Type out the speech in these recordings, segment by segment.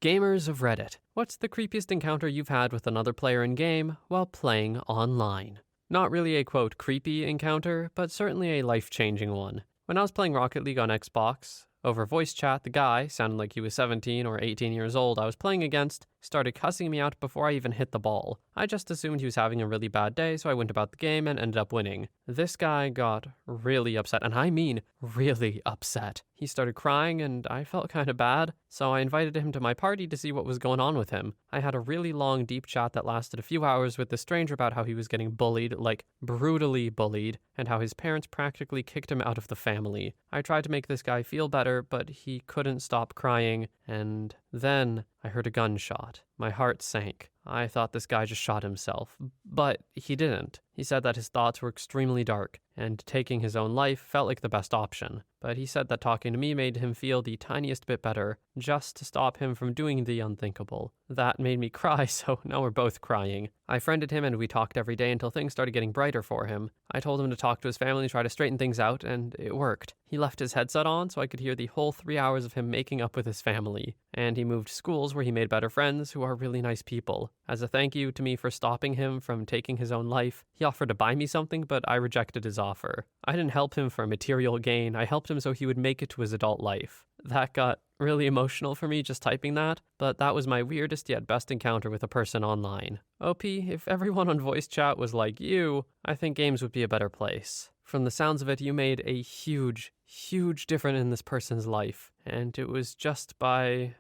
Gamers of Reddit, what's the creepiest encounter you've had with another player in-game while playing online? Not really a quote creepy encounter, but certainly a life-changing one. When I was playing Rocket League on Xbox, over voice chat, the guy, sounded like he was 17 or 18 years old, I was playing against, started cussing me out before I even hit the ball. I just assumed he was having a really bad day, so I went about the game and ended up winning. This guy got really upset, and I mean really upset. He started crying, and I felt kind of bad, so I invited him to my party to see what was going on with him. I had a really long, deep chat that lasted a few hours with the stranger about how he was getting bullied, like brutally bullied, and how his parents practically kicked him out of the family. I tried to make this guy feel better, but he couldn't stop crying, and then I heard a gunshot. My heart sank. I thought this guy just shot himself, but he didn't. He said that his thoughts were extremely dark, and taking his own life felt like the best option. But he said that talking to me made him feel the tiniest bit better, just to stop him from doing the unthinkable. That made me cry, so now we're both crying. I friended him and we talked every day until things started getting brighter for him. I told him to talk to his family and try to straighten things out, and it worked. He left his headset on so I could hear the whole 3 hours of him making up with his family. And he moved schools where he made better friends who are really nice people. As a thank you to me for stopping him from taking his own life, he offered to buy me something, but I rejected his offer. I didn't help him for material gain, I helped him so he would make it to his adult life. That got really emotional for me just typing that, but that was my weirdest yet best encounter with a person online. OP, if everyone on voice chat was like you, I think games would be a better place. From the sounds of it, you made a huge difference in this person's life. And it was just by,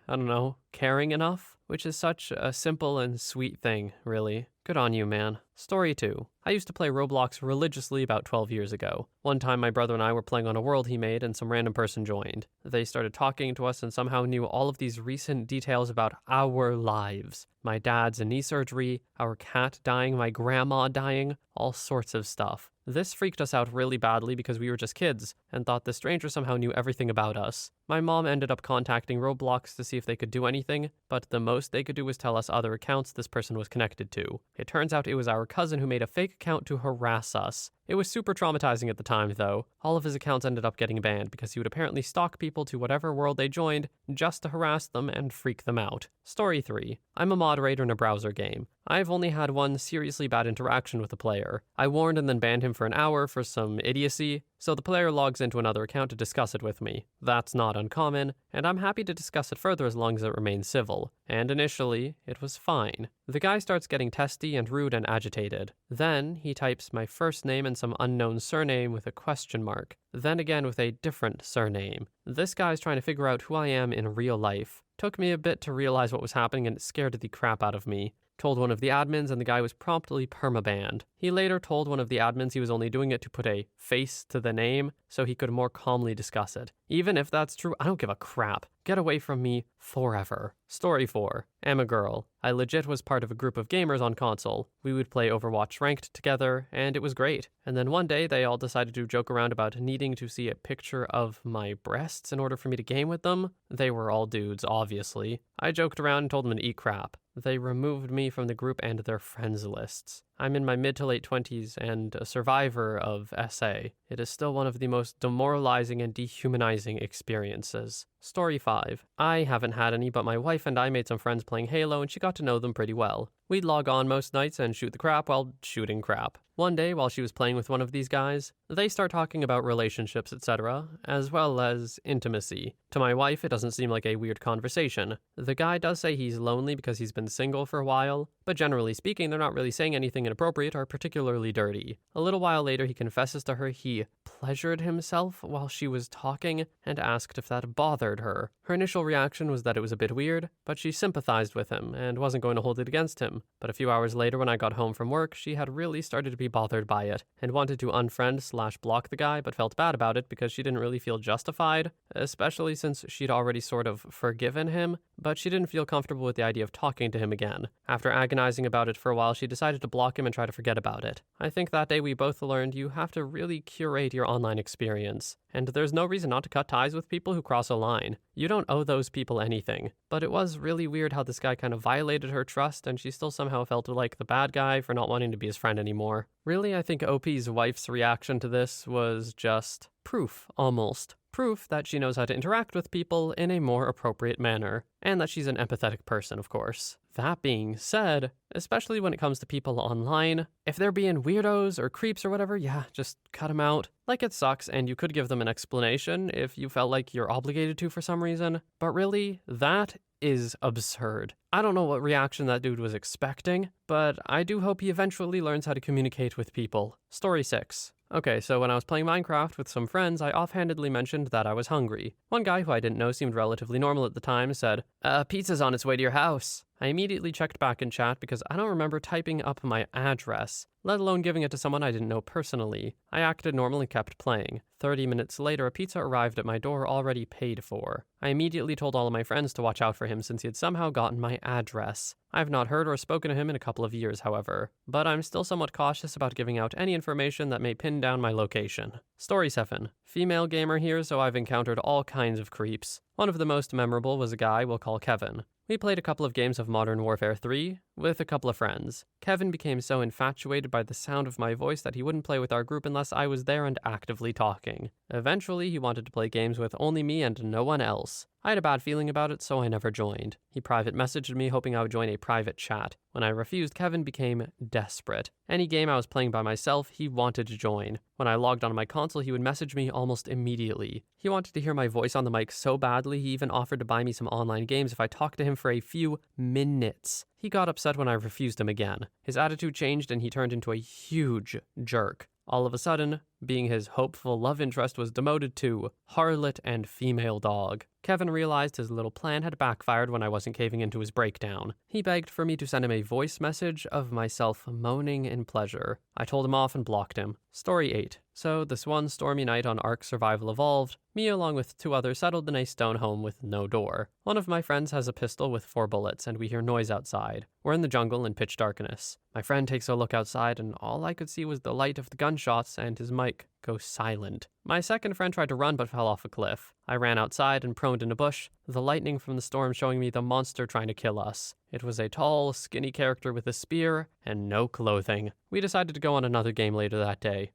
caring enough, which is such a simple and sweet thing, really. Good on you, man. Story 2. I used to play Roblox religiously about 12 years ago. One time my brother and I were playing on a world he made and some random person joined. They started talking to us and somehow knew all of these recent details about our lives. My dad's knee surgery, our cat dying, my grandma dying, all sorts of stuff. This freaked us out really badly because we were just kids and thought the stranger somehow knew everything about us. My mom ended up contacting Roblox to see if they could do anything, but the most they could do was tell us other accounts this person was connected to. It turns out it was our cousin who made a fake account to harass us. It was super traumatizing at the time, though. All of his accounts ended up getting banned because he would apparently stalk people to whatever world they joined just to harass them and freak them out. Story 3. I'm a moderator in a browser game. I've only had one seriously bad interaction with a player. I warned and then banned him for an hour for some idiocy, so the player logs into another account to discuss it with me. That's not uncommon, and I'm happy to discuss it further as long as it remains civil. And initially, it was fine. The guy starts getting testy and rude and agitated. Then he types my first name and some unknown surname with a question mark. Then again with a different surname. This guy's trying to figure out who I am in real life. Took me a bit to realize what was happening and it scared the crap out of me. Told one of the admins and the guy was promptly permabanned. He later told one of the admins he was only doing it to put a face to the name so he could more calmly discuss it. Even if that's true, I don't give a crap. Get away from me forever. Story 4. Am a girl. I legit was part of a group of gamers on console. We would play Overwatch Ranked together, and it was great. And then one day, they all decided to joke around about needing to see a picture of my breasts in order for me to game with them. They were all dudes, obviously. I joked around and told them to eat crap. They removed me from the group and their friends lists. I'm in my mid to late 20s and a survivor of SA. It is still one of the most demoralizing and dehumanizing experiences. Story 5. I haven't had any, but my wife and I made some friends playing Halo and she got to know them pretty well. We'd log on most nights and shoot the crap while shooting crap. One day, while she was playing with one of these guys, they start talking about relationships, etc., as well as intimacy. To my wife, it doesn't seem like a weird conversation. The guy does say he's lonely because he's been single for a while, but generally speaking, they're not really saying anything inappropriate or particularly dirty. A little while later, he confesses to her he pleasured himself while she was talking and asked if that bothered her. Her initial reaction was that it was a bit weird, but she sympathized with him and wasn't going to hold it against him. But a few hours later, when I got home from work, she had really started to be bothered by it and wanted to unfriend/block the guy, but felt bad about it because she didn't really feel justified, especially since she'd already sort of forgiven him, but she didn't feel comfortable with the idea of talking to him again. After agonizing about it for a while, she decided to block him and try to forget about it. I think that day we both learned you have to really curate your online experience, and there's no reason not to cut ties with people who cross a line. You don't owe those people anything. But it was really weird how this guy kind of violated her trust, and she still somehow felt like the bad guy for not wanting to be his friend anymore. Really, I think OP's wife's reaction to this was just proof, almost. Proof that she knows how to interact with people in a more appropriate manner. and that she's an empathetic person, of course. That being said, especially when it comes to people online, if they're being weirdos or creeps or whatever, yeah, just cut them out. Like, it sucks, and you could give them an explanation if you felt like you're obligated to for some reason, but really, that is absurd. I don't know what reaction that dude was expecting, but I do hope he eventually learns how to communicate with people. Story 6. Okay, so when I was playing Minecraft with some friends, I offhandedly mentioned that I was hungry. One guy who I didn't know seemed relatively normal at the time said, pizza's on its way to your house. I immediately checked back in chat because I don't remember typing up my address, let alone giving it to someone I didn't know personally. I acted normal and kept playing. 30 minutes later, a pizza arrived at my door already paid for. I immediately told all of my friends to watch out for him since he had somehow gotten my address. I have not heard or spoken to him in a couple of years, however, but I'm still somewhat cautious about giving out any information that may pin down my location. Story 7. Female gamer here, so I've encountered all kinds of creeps. One of the most memorable was a guy we'll call Kevin. We played a couple of games of Modern Warfare 3 with a couple of friends. Kevin became so infatuated by the sound of my voice that he wouldn't play with our group unless I was there and actively talking. Eventually, he wanted to play games with only me and no one else. I had a bad feeling about it, so I never joined. He private messaged me hoping I would join a private chat. When I refused, Kevin became desperate. Any game I was playing by myself, he wanted to join. When I logged onto my console, he would message me almost immediately. He wanted to hear my voice on the mic so badly, he even offered to buy me some online games if I talked to him for a few minutes. He got upset when I refused him again. His attitude changed and he turned into a huge jerk. All of a sudden, being his hopeful love interest was demoted to harlot and female dog. Kevin realized his little plan had backfired when I wasn't caving into his breakdown. He begged for me to send him a voice message of myself moaning in pleasure. I told him off and blocked him. Story 8. So this one stormy night on Ark Survival Evolved, me along with 2 others settled in a stone home with no door. One of my friends has a pistol with 4 bullets and we hear noise outside. We're in the jungle in pitch darkness. My friend takes a look outside and all I could see was the light of the gunshots and his mic go silent. My second friend tried to run but fell off a cliff. I ran outside and proned in a bush, the lightning from the storm showing me the monster trying to kill us. It was a tall, skinny character with a spear and no clothing. We decided to go on another game later that day.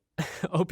OP,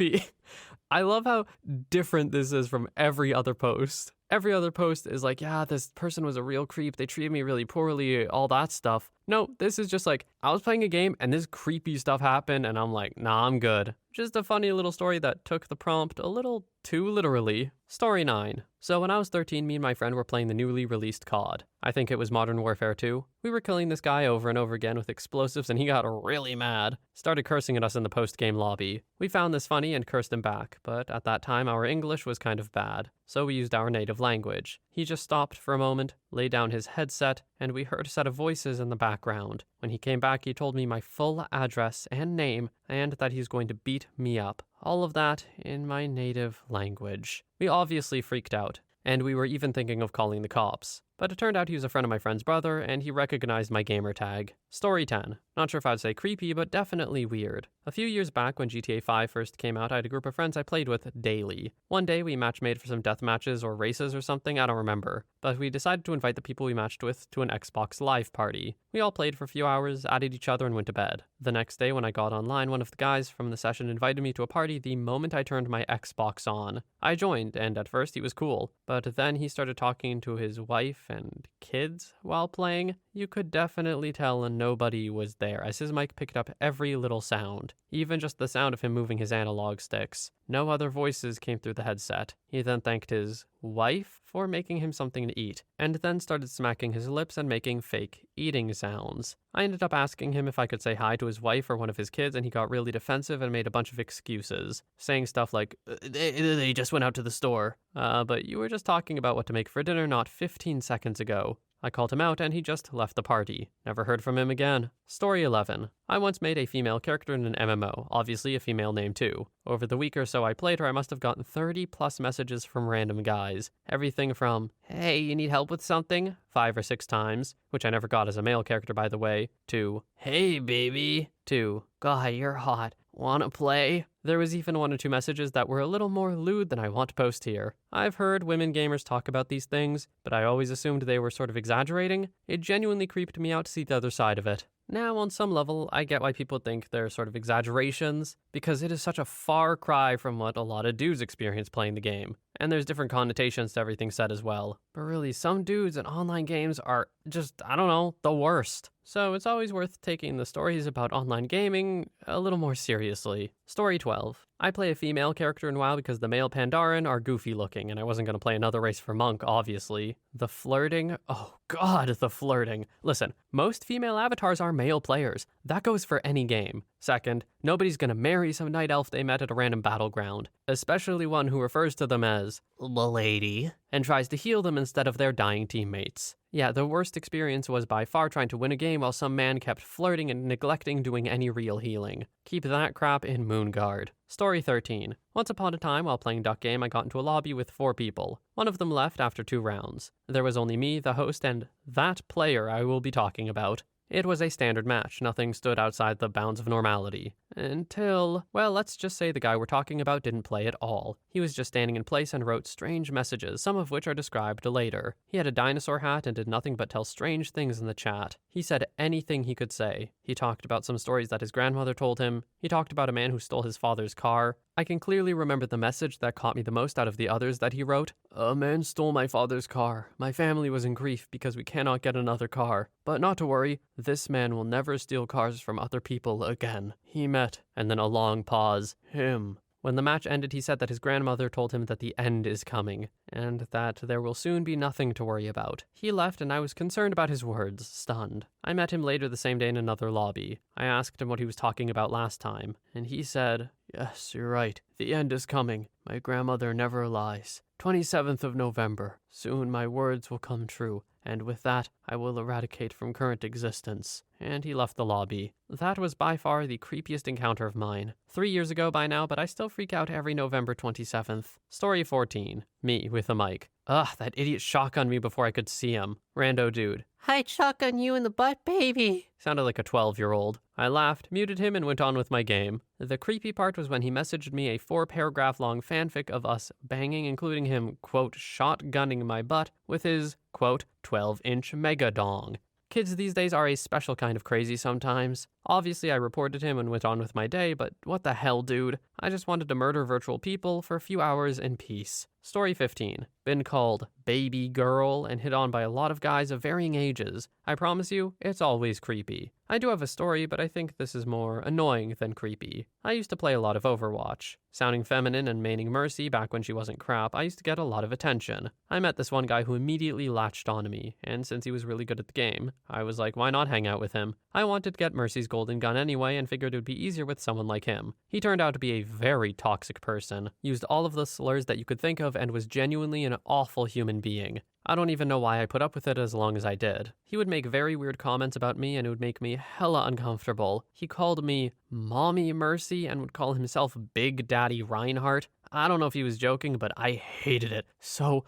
I love how different this is from every other post. Every other post is like, yeah, this person was a real creep, they treated me really poorly, all that stuff. No, this is just like, I was playing a game and this creepy stuff happened and I'm like, nah, I'm good. Just a funny little story that took the prompt a little too literally. Story 9. So when I was 13, me and my friend were playing the newly released COD. I think it was Modern Warfare 2. We were killing this guy over and over again with explosives and he got really mad. Started cursing at us in the post-game lobby. We found this funny and cursed him back, but at that time our English was kind of bad, so we used our native language. He just stopped for a moment, laid down his headset, and we heard a set of voices in the background. When he came back, he told me my full address and name, and that he's going to beat me up. All of that in my native language. We obviously freaked out, and we were even thinking of calling the cops. But it turned out he was a friend of my friend's brother, and he recognized my gamer tag. Story 10. Not sure if I'd say creepy, but definitely weird. A few years back when GTA 5 first came out, I had a group of friends I played with daily. One day we match-made for some death matches or races or something, I don't remember. But we decided to invite the people we matched with to an Xbox Live party. We all played for a few hours, added each other, and went to bed. The next day when I got online, one of the guys from the session invited me to a party the moment I turned my Xbox on. I joined, and at first he was cool, but then he started talking to his wife and kids while playing. You could definitely tell nobody was there, as his mic picked up every little sound, even just the sound of him moving his analog sticks. No other voices came through the headset. He then thanked his wife for making him something to eat, and then started smacking his lips and making fake eating sounds. I ended up asking him if I could say hi to his wife or one of his kids, and he got really defensive and made a bunch of excuses, saying stuff like, they just went out to the store. But you were just talking about what to make for dinner not 15 seconds ago. I called him out and he just left the party. Never heard from him again. Story 11. I once made a female character in an MMO, obviously a female name too. Over the week or so I played her, I must have gotten 30 plus messages from random guys. Everything from, hey, you need help with something? 5 or 6 times, which I never got as a male character by the way, to, hey baby, to, God, you're hot. Wanna play? There was even 1 or 2 messages that were a little more lewd than I want to post here. I've heard women gamers talk about these things, but I always assumed they were sort of exaggerating. It genuinely creeped me out to see the other side of it. Now, on some level, I get why people think they're sort of exaggerations, because it is such a far cry from what a lot of dudes experience playing the game. And there's different connotations to everything said as well. But really, some dudes in online games are just, I don't know, the worst. So it's always worth taking the stories about online gaming a little more seriously. Story 12. I play a female character in WoW because the male Pandaren are goofy looking, and I wasn't going to play another race for Monk, obviously. The flirting? Oh god, the flirting. Listen, most female avatars are male players. That goes for any game. Second, nobody's going to marry some night elf they met at a random battleground, especially one who refers to them as the lady and tries to heal them instead of their dying teammates. Yeah, the worst experience was by far trying to win a game while some man kept flirting and neglecting doing any real healing. Keep that crap in Moonguard. Story 13. Once upon a time, while playing Duck Game, I got into a lobby with 4 people. One of them left after 2 rounds. There was only me, the host, and that player I will be talking about. It was a standard match. Nothing stood outside the bounds of normality. Until, well, let's just say the guy we're talking about didn't play at all. He was just standing in place and wrote strange messages, some of which are described later. He had a dinosaur hat and did nothing but tell strange things in the chat. He said anything he could say. He talked about some stories that his grandmother told him. He talked about a man who stole his father's car. I can clearly remember the message that caught me the most out of the others that he wrote. A man stole my father's car. My family was in grief because we cannot get another car. But not to worry, this man will never steal cars from other people again. He met, and then a long pause, him. When the match ended, he said that his grandmother told him that the end is coming, and that there will soon be nothing to worry about. He left, and I was concerned about his words, stunned. I met him later the same day in another lobby. I asked him what he was talking about last time, and he said, "Yes, you're right. The end is coming. My grandmother never lies. 27th of November. Soon my words will come true, and with that, I will eradicate from current existence." And he left the lobby. That was by far the creepiest encounter of mine. 3 years ago by now, but I still freak out every November 27th. Story 14. Me with a mic. Ugh, that idiot shotgunned me before I could see him. Rando dude. "I'd shotgun you in the butt, baby." Sounded like a 12-year-old. I laughed, muted him, and went on with my game. The creepy part was when he messaged me a 4-paragraph-long fanfic of us banging, including him, quote, shotgunning my butt with his, quote, 12-inch mega dong. Kids these days are a special kind of crazy sometimes. Obviously, I reported him and went on with my day, but what the hell, dude? I just wanted to murder virtual people for a few hours in peace. Story 15. Been called baby girl and hit on by a lot of guys of varying ages. I promise you, it's always creepy. I do have a story, but I think this is more annoying than creepy. I used to play a lot of Overwatch. Sounding feminine and maining Mercy back when she wasn't crap, I used to get a lot of attention. I met this one guy who immediately latched onto me, and since he was really good at the game, I was like, why not hang out with him? I wanted to get Mercy's golden gun anyway and figured it would be easier with someone like him. He turned out to be a very toxic person, used all of the slurs that you could think of, and was genuinely an awful human being. I don't even know why I put up with it as long as I did. He would make very weird comments about me and it would make me hella uncomfortable. He called me Mommy Mercy and would call himself Big Daddy Reinhardt. I don't know if he was joking, but I hated it so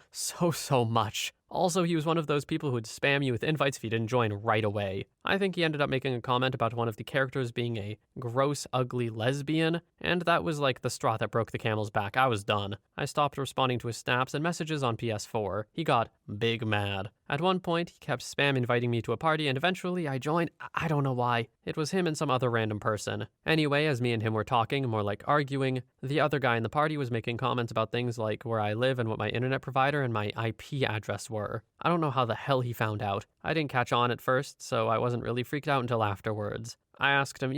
much. Also, he was one of those people who would spam you with invites if you didn't join right away. I think he ended up making a comment about one of the characters being a gross, ugly lesbian, and that was like the straw that broke the camel's back. I was done. I stopped responding to his snaps and messages on PS4. He got big mad. At one point, he kept spam inviting me to a party, and eventually I joined. I don't know why. It was him and some other random person. Anyway, as me and him were talking, more like arguing, the other guy in the party was making comments about things like where I live and what my internet provider and my IP address were. I don't know how the hell he found out. I didn't catch on at first, so I wasn't really freaked out until afterwards. I asked him,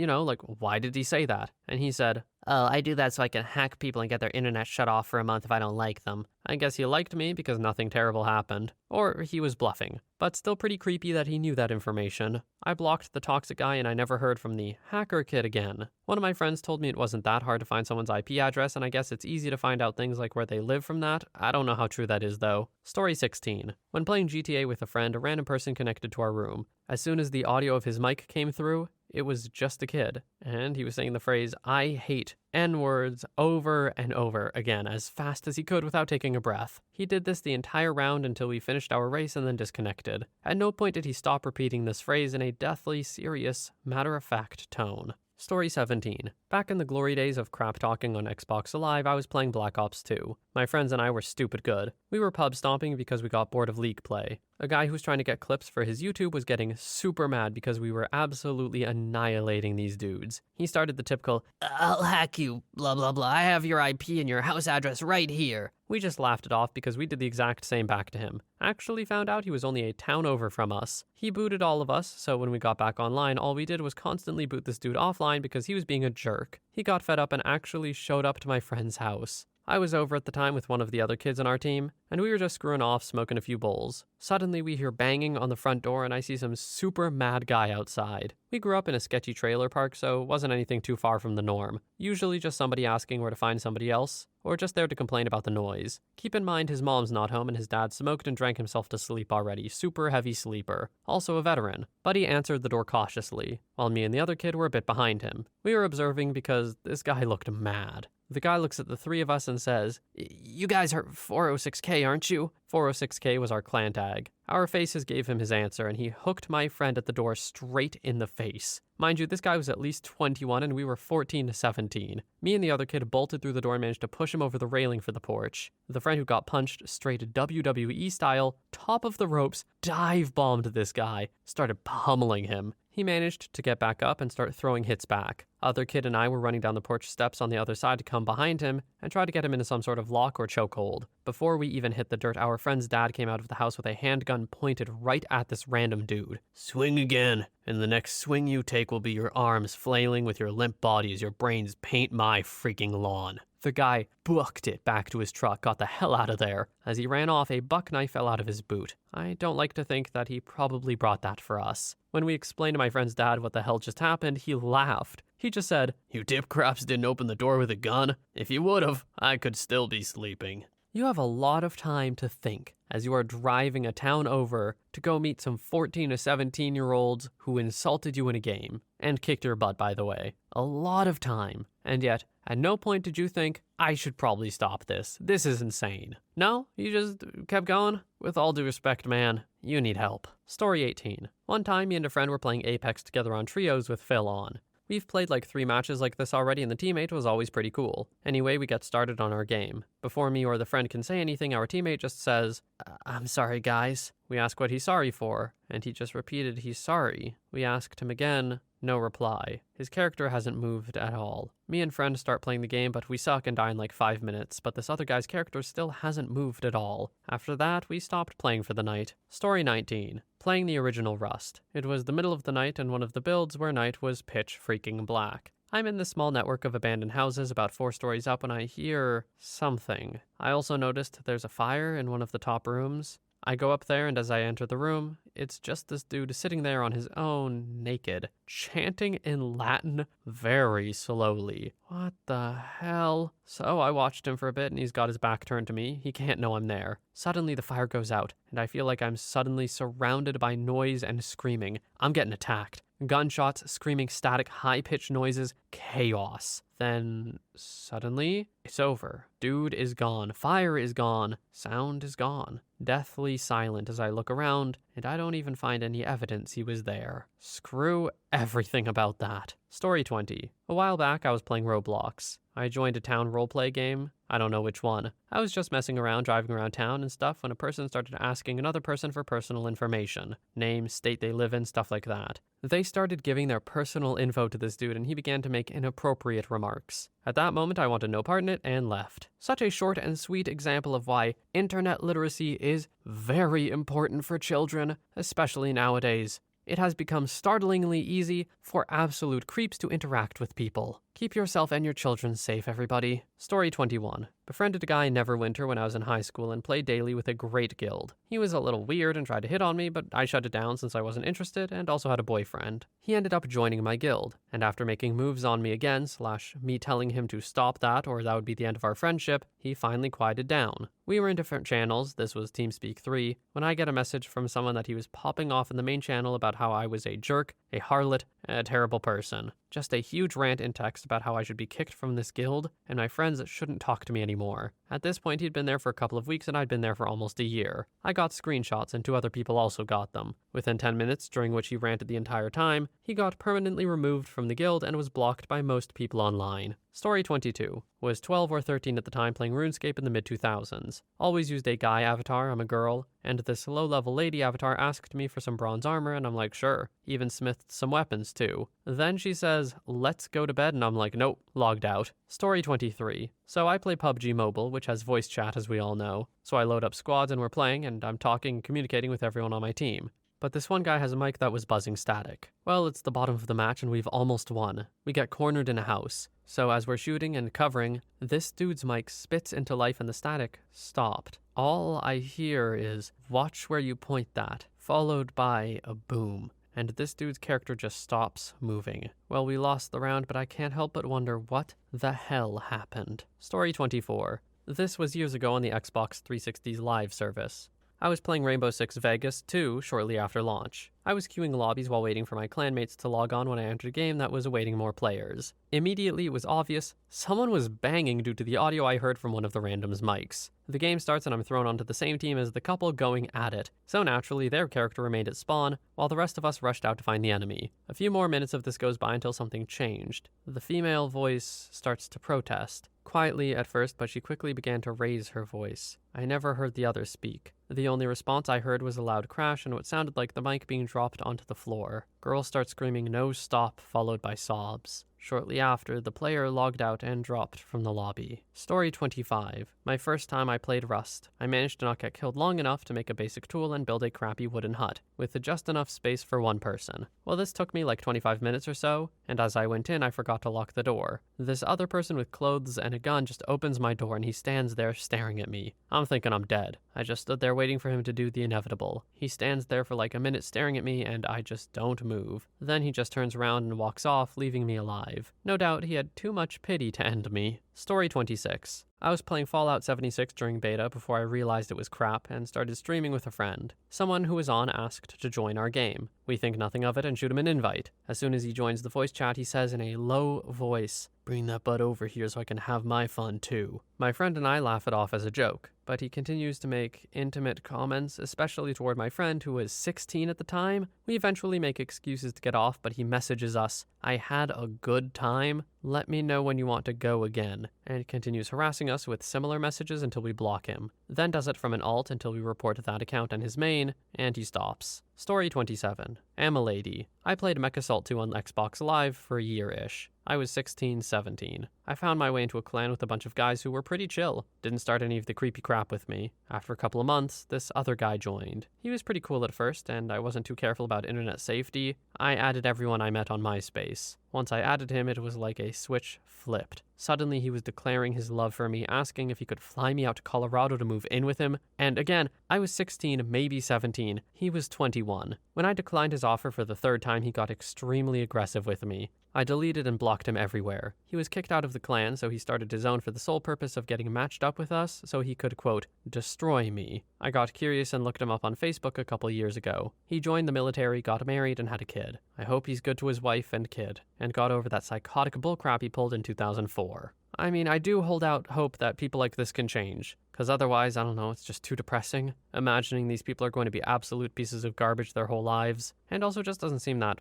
why did he say that? And he said, "Oh, I do that so I can hack people and get their internet shut off for a month if I don't like them." I guess he liked me because nothing terrible happened. Or he was bluffing. But still pretty creepy that he knew that information. I blocked the toxic guy and I never heard from the hacker kid again. One of my friends told me it wasn't that hard to find someone's IP address, and I guess it's easy to find out things like where they live from that. I don't know how true that is though. Story 16. When playing GTA with a friend, a random person connected to our room. As soon as the audio of his mic came through, it was just a kid, and he was saying the phrase, "I hate N-words," over and over again as fast as he could without taking a breath. He did this the entire round until we finished our race and then disconnected. At no point did he stop repeating this phrase in a deathly serious, matter-of-fact tone. Story 17. Back in the glory days of crap talking on Xbox Live, I was playing Black Ops 2. My friends and I were stupid good. We were pub stomping because we got bored of League play. A guy who was trying to get clips for his YouTube was getting super mad because we were absolutely annihilating these dudes. He started the typical, "I'll hack you, blah blah blah, I have your IP and your house address right here." We just laughed it off because we did the exact same back to him. Actually found out he was only a town over from us. He booted all of us, so when we got back online, all we did was constantly boot this dude offline because he was being a jerk. He got fed up and actually showed up to my friend's house. I was over at the time with one of the other kids on our team, and we were just screwing off, smoking a few bowls. Suddenly, we hear banging on the front door, and I see some super mad guy outside. We grew up in a sketchy trailer park, so it wasn't anything too far from the norm. Usually just somebody asking where to find somebody else, or just there to complain about the noise. Keep in mind his mom's not home and his dad smoked and drank himself to sleep already. Super heavy sleeper. Also a veteran. Buddy answered the door cautiously, while me and the other kid were a bit behind him. We were observing because this guy looked mad. The guy looks at the three of us and says, "You guys are 406K, aren't you?" 406K was our clan tag. Our faces gave him his answer, and he hooked my friend at the door straight in the face. Mind you, this guy was at least 21, and we were 14 to 17. Me and the other kid bolted through the door and managed to push him over the railing for the porch. The friend who got punched straight WWE style, top of the ropes, dive-bombed this guy, started pummeling him. He managed to get back up and start throwing hits back. Other kid and I were running down the porch steps on the other side to come behind him and try to get him into some sort of lock or chokehold. Before we even hit the dirt, our friend's dad came out of the house with a handgun pointed right at this random dude. "Swing again, and the next swing you take will be your arms flailing with your limp body as your brains paint my freaking lawn." The guy booked it back to his truck, got the hell out of there. As he ran off, a buck knife fell out of his boot. I don't like to think that he probably brought that for us. When we explained to my friend's dad what the hell just happened, he laughed. He just said, "You dip craps didn't open the door with a gun? If you would've, I could still be sleeping." You have a lot of time to think as you are driving a town over to go meet some 14 to 17-year-olds who insulted you in a game. And kicked your butt, by the way. A lot of time. And yet, at no point did you think, I should probably stop this. This is insane. No, you just kept going? With all due respect, man, you need help. Story 18. One time, me and a friend were playing Apex together on trios with Phil on. We've played like 3 matches like this already, and the teammate was always pretty cool. Anyway, we get started on our game. Before me or the friend can say anything, our teammate just says, "I'm sorry, guys." We ask what he's sorry for, and he just repeated he's sorry. We asked him again, no reply. His character hasn't moved at all. Me and friend start playing the game, but we suck and die in like 5 minutes, but this other guy's character still hasn't moved at all. After that, we stopped playing for the night. Story 19. Playing the original Rust. It was the middle of the night and one of the builds where night was pitch freaking black. I'm in this small network of abandoned houses about 4 stories up when I hear something. I also noticed there's a fire in one of the top rooms. I go up there, and as I enter the room, it's just this dude sitting there on his own, naked, chanting in Latin very slowly. What the hell? So I watched him for a bit, and he's got his back turned to me. He can't know I'm there. Suddenly, the fire goes out, and I feel like I'm suddenly surrounded by noise and screaming. I'm getting attacked. Gunshots, screaming, static, high-pitched noises, chaos. Then, suddenly, it's over. Dude is gone. Fire is gone. Sound is gone. Deathly silent as I look around, and I don't even find any evidence he was there. Screw everything about that. Story 20. A while back, I was playing Roblox. I joined a town roleplay game. I don't know which one. I was just messing around, driving around town and stuff when a person started asking another person for personal information. Name, state they live in, stuff like that. They started giving their personal info to this dude and he began to make inappropriate remarks. At that moment, I wanted no part in it and left. Such a short and sweet example of why internet literacy is very important for children, especially nowadays. It has become startlingly easy for absolute creeps to interact with people. Keep yourself and your children safe, everybody. Story 21. Befriended a guy Neverwinter when I was in high school and played daily with a great guild. He was a little weird and tried to hit on me, but I shut it down since I wasn't interested and also had a boyfriend. He ended up joining my guild, and after making moves on me again, / me telling him to stop that or that would be the end of our friendship, he finally quieted down. We were in different channels, this was TeamSpeak 3, when I get a message from someone that he was popping off in the main channel about how I was a jerk, a harlot, a terrible person. Just a huge rant in text about how I should be kicked from this guild, and my friends shouldn't talk to me anymore. At this point, he'd been there for a couple of weeks, and I'd been there for almost a year. I got screenshots, and 2 other people also got them. Within 10 minutes, during which he ranted the entire time, he got permanently removed from the guild and was blocked by most people online. Story 22. Was 12 or 13 at the time playing RuneScape in the mid-2000s. Always used a guy avatar, I'm a girl, and this low-level lady avatar asked me for some bronze armor, and I'm like, sure. Even smithed some weapons, too. Then she says, let's go to bed, and I'm like, nope, logged out. Story 23. So I play PUBG Mobile, which has voice chat, as we all know. So I load up squads and we're playing, and I'm talking and communicating with everyone on my team. But this one guy has a mic that was buzzing static. Well, it's the bottom of the match and we've almost won. We get cornered in a house. So as we're shooting and covering, this dude's mic spits into life and the static stopped. All I hear is, watch where you point that, followed by a boom. And this dude's character just stops moving. Well, we lost the round, but I can't help but wonder what the hell happened. Story 24. This was years ago on the Xbox 360's live service. I was playing Rainbow Six Vegas 2 shortly after launch. I was queuing lobbies while waiting for my clanmates to log on when I entered a game that was awaiting more players. Immediately, it was obvious someone was banging due to the audio I heard from one of the random's mics. The game starts and I'm thrown onto the same team as the couple going at it. So naturally, their character remained at spawn, while the rest of us rushed out to find the enemy. A few more minutes of this goes by until something changed. The female voice starts to protest. Quietly at first, but she quickly began to raise her voice. I never heard the others speak. The only response I heard was a loud crash and what sounded like the mic being dropped onto the floor. Girl starts screaming no stop, followed by sobs. Shortly after, the player logged out and dropped from the lobby. Story 25. My first time I played Rust. I managed to not get killed long enough to make a basic tool and build a crappy wooden hut, with just enough space for one person. Well, this took me like 25 minutes or so, and as I went in, I forgot to lock the door. This other person with clothes and a gun just opens my door and he stands there staring at me. I'm thinking I'm dead. I just stood there waiting for him to do the inevitable. He stands there for like a minute staring at me and I just don't move. Then he just turns around and walks off, leaving me alive. No doubt he had too much pity to end me. Story 26. I was playing Fallout 76 during beta before I realized it was crap and started streaming with a friend. Someone who was on asked to join our game. We think nothing of it and shoot him an invite. As soon as he joins the voice chat, he says in a low voice, "Bring that butt over here so I can have my fun too." My friend and I laugh it off as a joke, but he continues to make intimate comments, especially toward my friend who was 16 at the time. We eventually make excuses to get off, but he messages us, "I had a good time. Let me know when you want to go again," and continues harassing us with similar messages until we block him. Then does it from an alt until we report that account and his main, and he stops. Story 27. Am a lady. I played Mech Assault 2 on Xbox Live for a year-ish. I was 16, 17. I found my way into a clan with a bunch of guys who were pretty chill. Didn't start any of the creepy crap with me. After a couple of months, this other guy joined. He was pretty cool at first, and I wasn't too careful about internet safety. I added everyone I met on MySpace. Once I added him, it was like a switch flipped. Suddenly, he was declaring his love for me, asking if he could fly me out to Colorado to move in with him. And again, I was 16, maybe 17. He was 21. When I declined his offer for the third time, he got extremely aggressive with me. I deleted and blocked him everywhere. He was kicked out of the clan, so he started his own for the sole purpose of getting matched up with us so he could, quote, destroy me. I got curious and looked him up on Facebook a couple years ago. He joined the military, got married, and had a kid. I hope he's good to his wife and kid, and got over that psychotic bullcrap he pulled in 2004. I mean, I do hold out hope that people like this can change, because otherwise, I don't know, it's just too depressing. Imagining these people are going to be absolute pieces of garbage their whole lives, and also just doesn't seem that,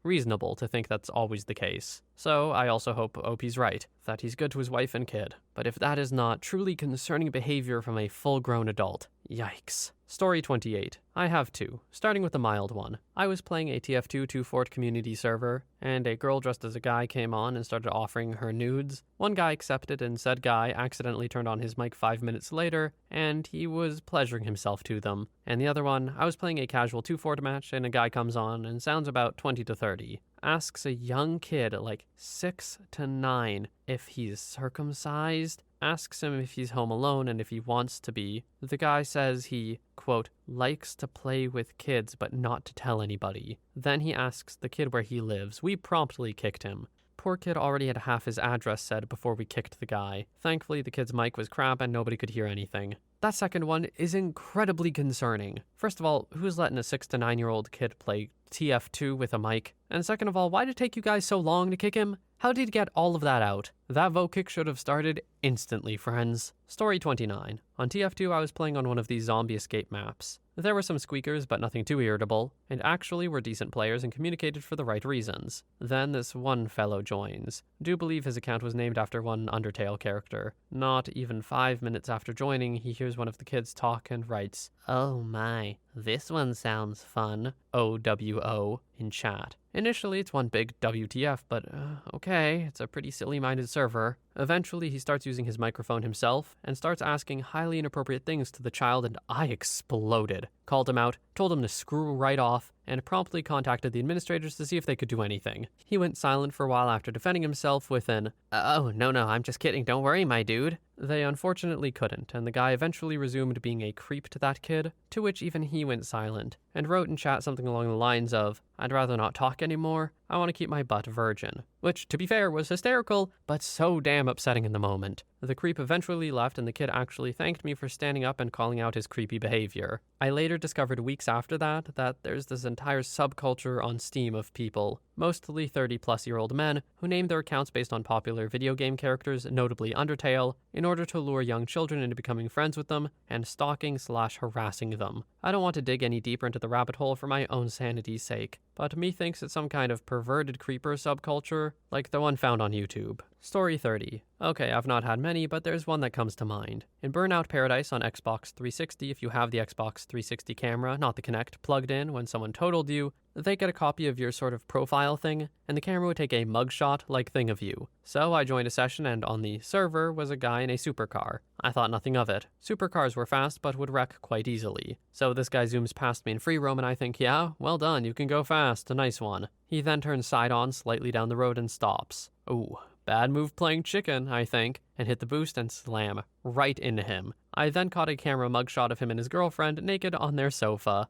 reasonable to think that's always the case. So I also hope OP's right, that he's good to his wife and kid. But if that is not truly concerning behavior from a full-grown adult, yikes. Story 28. I have two, starting with the mild one. I was playing a TF2 2-Fort community server, and a girl dressed as a guy came on and started offering her nudes. One guy accepted, and said guy accidentally turned on his mic 5 minutes later, and he was pleasuring himself to them. And the other one, I was playing a casual 2-Fort match, and a guy comes on and sounds about 20 to 30. Asks a young kid, like 6 to 9, if he's circumcised. Asks him if he's home alone and if he wants to be. The guy says he, quote, likes to play with kids but not to tell anybody. Then he asks the kid where he lives. We promptly kicked him. Poor kid already had half his address said before we kicked the guy. Thankfully, the kid's mic was crap and nobody could hear anything. That second one is incredibly concerning. First of all, who's letting a 6 to 9-year-old kid play TF2 with a mic? And second of all, why did it take you guys so long to kick him? How'd he get all of that out? That vote kick should have started instantly, friends. Story 29. On TF2, I was playing on one of these zombie escape maps. There were some squeakers, but nothing too irritable, and actually were decent players and communicated for the right reasons. Then this one fellow joins. Do believe his account was named after one Undertale character. Not even 5 minutes after joining, he hears one of the kids talk and writes, "Oh my, this one sounds fun," OWO, in chat. Initially, it's one big WTF, but okay, it's a pretty silly-minded server. Eventually, he starts using his microphone himself and starts asking highly inappropriate things to the child, and I exploded. Called him out, told him to screw right off, and promptly contacted the administrators to see if they could do anything. He went silent for a while after defending himself with an, "Oh, no, I'm just kidding, don't worry, my dude." They unfortunately couldn't, and the guy eventually resumed being a creep to that kid, to which even he went silent, and wrote in chat something along the lines of, "I'd rather not talk anymore, I want to keep my butt virgin." Which, to be fair, was hysterical, but so damn upsetting in the moment. The creep eventually left, and the kid actually thanked me for standing up and calling out his creepy behavior. I later discovered weeks after that there's this entire subculture on Steam of people, mostly 30-plus-year-old men, who named their accounts based on popular video game characters, notably Undertale, in order to lure young children into becoming friends with them and stalking/harassing them. I don't want to dig any deeper into the rabbit hole for my own sanity's sake, but methinks it's some kind of perverted creeper subculture, like the one found on YouTube. Story 30. Okay, I've not had many, but there's one that comes to mind. In Burnout Paradise on Xbox 360, if you have the Xbox 360 camera, not the Kinect, plugged in when someone totaled you, they get a copy of your sort of profile thing, and the camera would take a mugshot-like thing of you. So I joined a session, and on the server was a guy in a supercar. I thought nothing of it. Supercars were fast, but would wreck quite easily. So this guy zooms past me in free roam, and I think, yeah, well done, you can go fast, a nice one. He then turns side-on slightly down the road and stops. Ooh. Bad move playing chicken, I think, and hit the boost and slam right into him. I then caught a camera mugshot of him and his girlfriend naked on their sofa.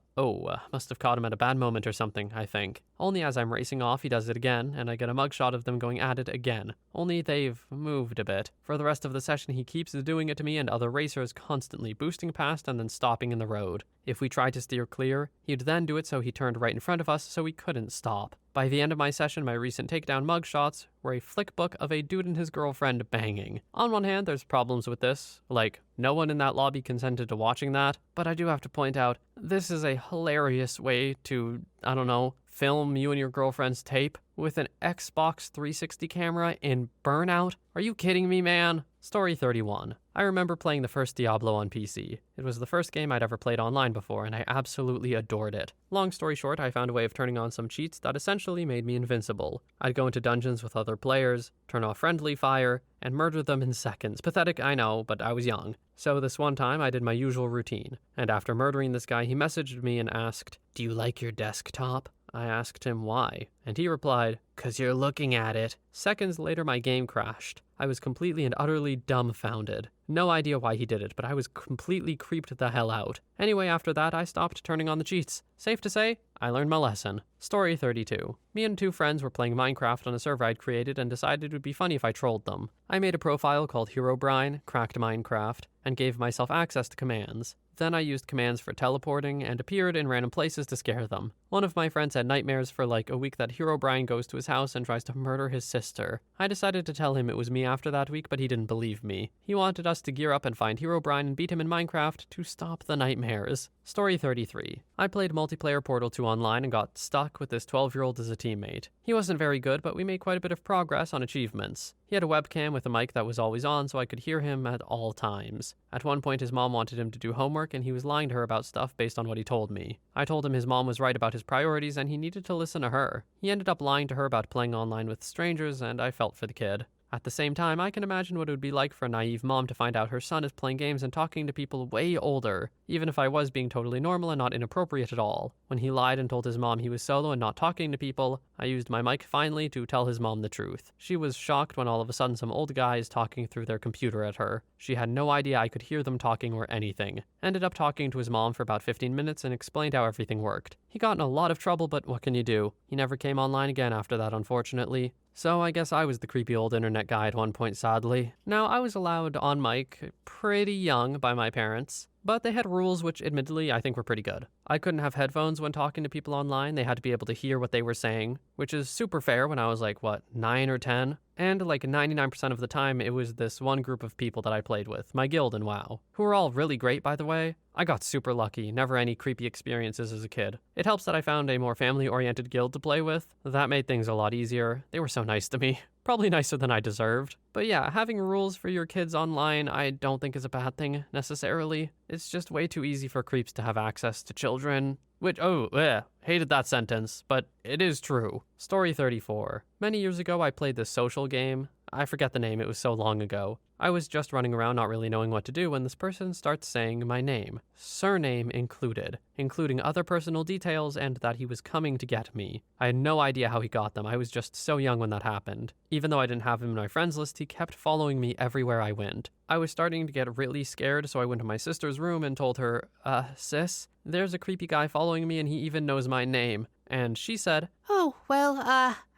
Must have caught him at a bad moment or something, I think. Only as I'm racing off, he does it again, and I get a mugshot of them going at it again. Only they've moved a bit. For the rest of the session, he keeps doing it to me and other racers, constantly boosting past and then stopping in the road. If we tried to steer clear, he'd then do it so he turned right in front of us so we couldn't stop. By the end of my session, my recent takedown mugshots were a flick book of a dude and his girlfriend banging. On one hand, there's problems with this, like no one in that lobby consented to watching that, but I do have to point out, this is a hilarious way to, film you and your girlfriend's tape with an Xbox 360 camera in Burnout? Are you kidding me, man? Story 31. I remember playing the first Diablo on PC. It was the first game I'd ever played online before, and I absolutely adored it. Long story short, I found a way of turning on some cheats that essentially made me invincible. I'd go into dungeons with other players, turn off friendly fire, and murder them in seconds. Pathetic, I know, but I was young. So this one time, I did my usual routine, and after murdering this guy, he messaged me and asked, "Do you like your desktop?" I asked him why, and he replied, "'Cause you're looking at it." Seconds later, my game crashed. I was completely and utterly dumbfounded. No idea why he did it, but I was completely creeped the hell out. Anyway, after that, I stopped turning on the cheats. Safe to say, I learned my lesson. Story 32. Me and two friends were playing Minecraft on a server I'd created and decided it would be funny if I trolled them. I made a profile called Herobrine, cracked Minecraft, and gave myself access to commands. Then I used commands for teleporting and appeared in random places to scare them. One of my friends had nightmares for like a week that Herobrine goes to his house and tries to murder his sister. I decided to tell him it was me after that week, but he didn't believe me. He wanted us to gear up and find Herobrine and beat him in Minecraft to stop the nightmares. Story 33. I played multiplayer Portal 2 online and got stuck with this 12-year-old as a teammate. He wasn't very good, but we made quite a bit of progress on achievements. He had a webcam with a mic that was always on so I could hear him at all times. At one point his mom wanted him to do homework and he was lying to her about stuff based on what he told me. I told him his mom was right about his priorities and he needed to listen to her. He ended up lying to her about playing online with strangers and I felt for the kid. At the same time, I can imagine what it would be like for a naive mom to find out her son is playing games and talking to people way older, even if I was being totally normal and not inappropriate at all. When he lied and told his mom he was solo and not talking to people, I used my mic finally to tell his mom the truth. She was shocked when all of a sudden some old guy is talking through their computer at her. She had no idea I could hear them talking or anything. Ended up talking to his mom for about 15 minutes and explained how everything worked. He got in a lot of trouble, but what can you do? He never came online again after that, unfortunately. So I guess I was the creepy old internet guy at one point, sadly. Now, I was allowed on mic pretty young by my parents, but they had rules which admittedly I think were pretty good. I couldn't have headphones when talking to people online. They had to be able to hear what they were saying, which is super fair when I was like, 9 or 10? And like 99% of the time, it was this one group of people that I played with, my guild in WoW, who were all really great, by the way. I got super lucky, never any creepy experiences as a kid. It helps that I found a more family-oriented guild to play with. That made things a lot easier. They were so nice to me. Probably nicer than I deserved. But yeah, having rules for your kids online I don't think is a bad thing, necessarily. It's just way too easy for creeps to have access to children. Which, hated that sentence, but it is true. Story 34. Many years ago I played this social game. I forget the name, it was so long ago. I was just running around not really knowing what to do when this person starts saying my name, surname included, including other personal details and that he was coming to get me. I had no idea how he got them, I was just so young when that happened. Even though I didn't have him in my friends list, he kept following me everywhere I went. I was starting to get really scared, so I went to my sister's room and told her, sis, there's a creepy guy following me and he even knows my name. And she said, oh, well,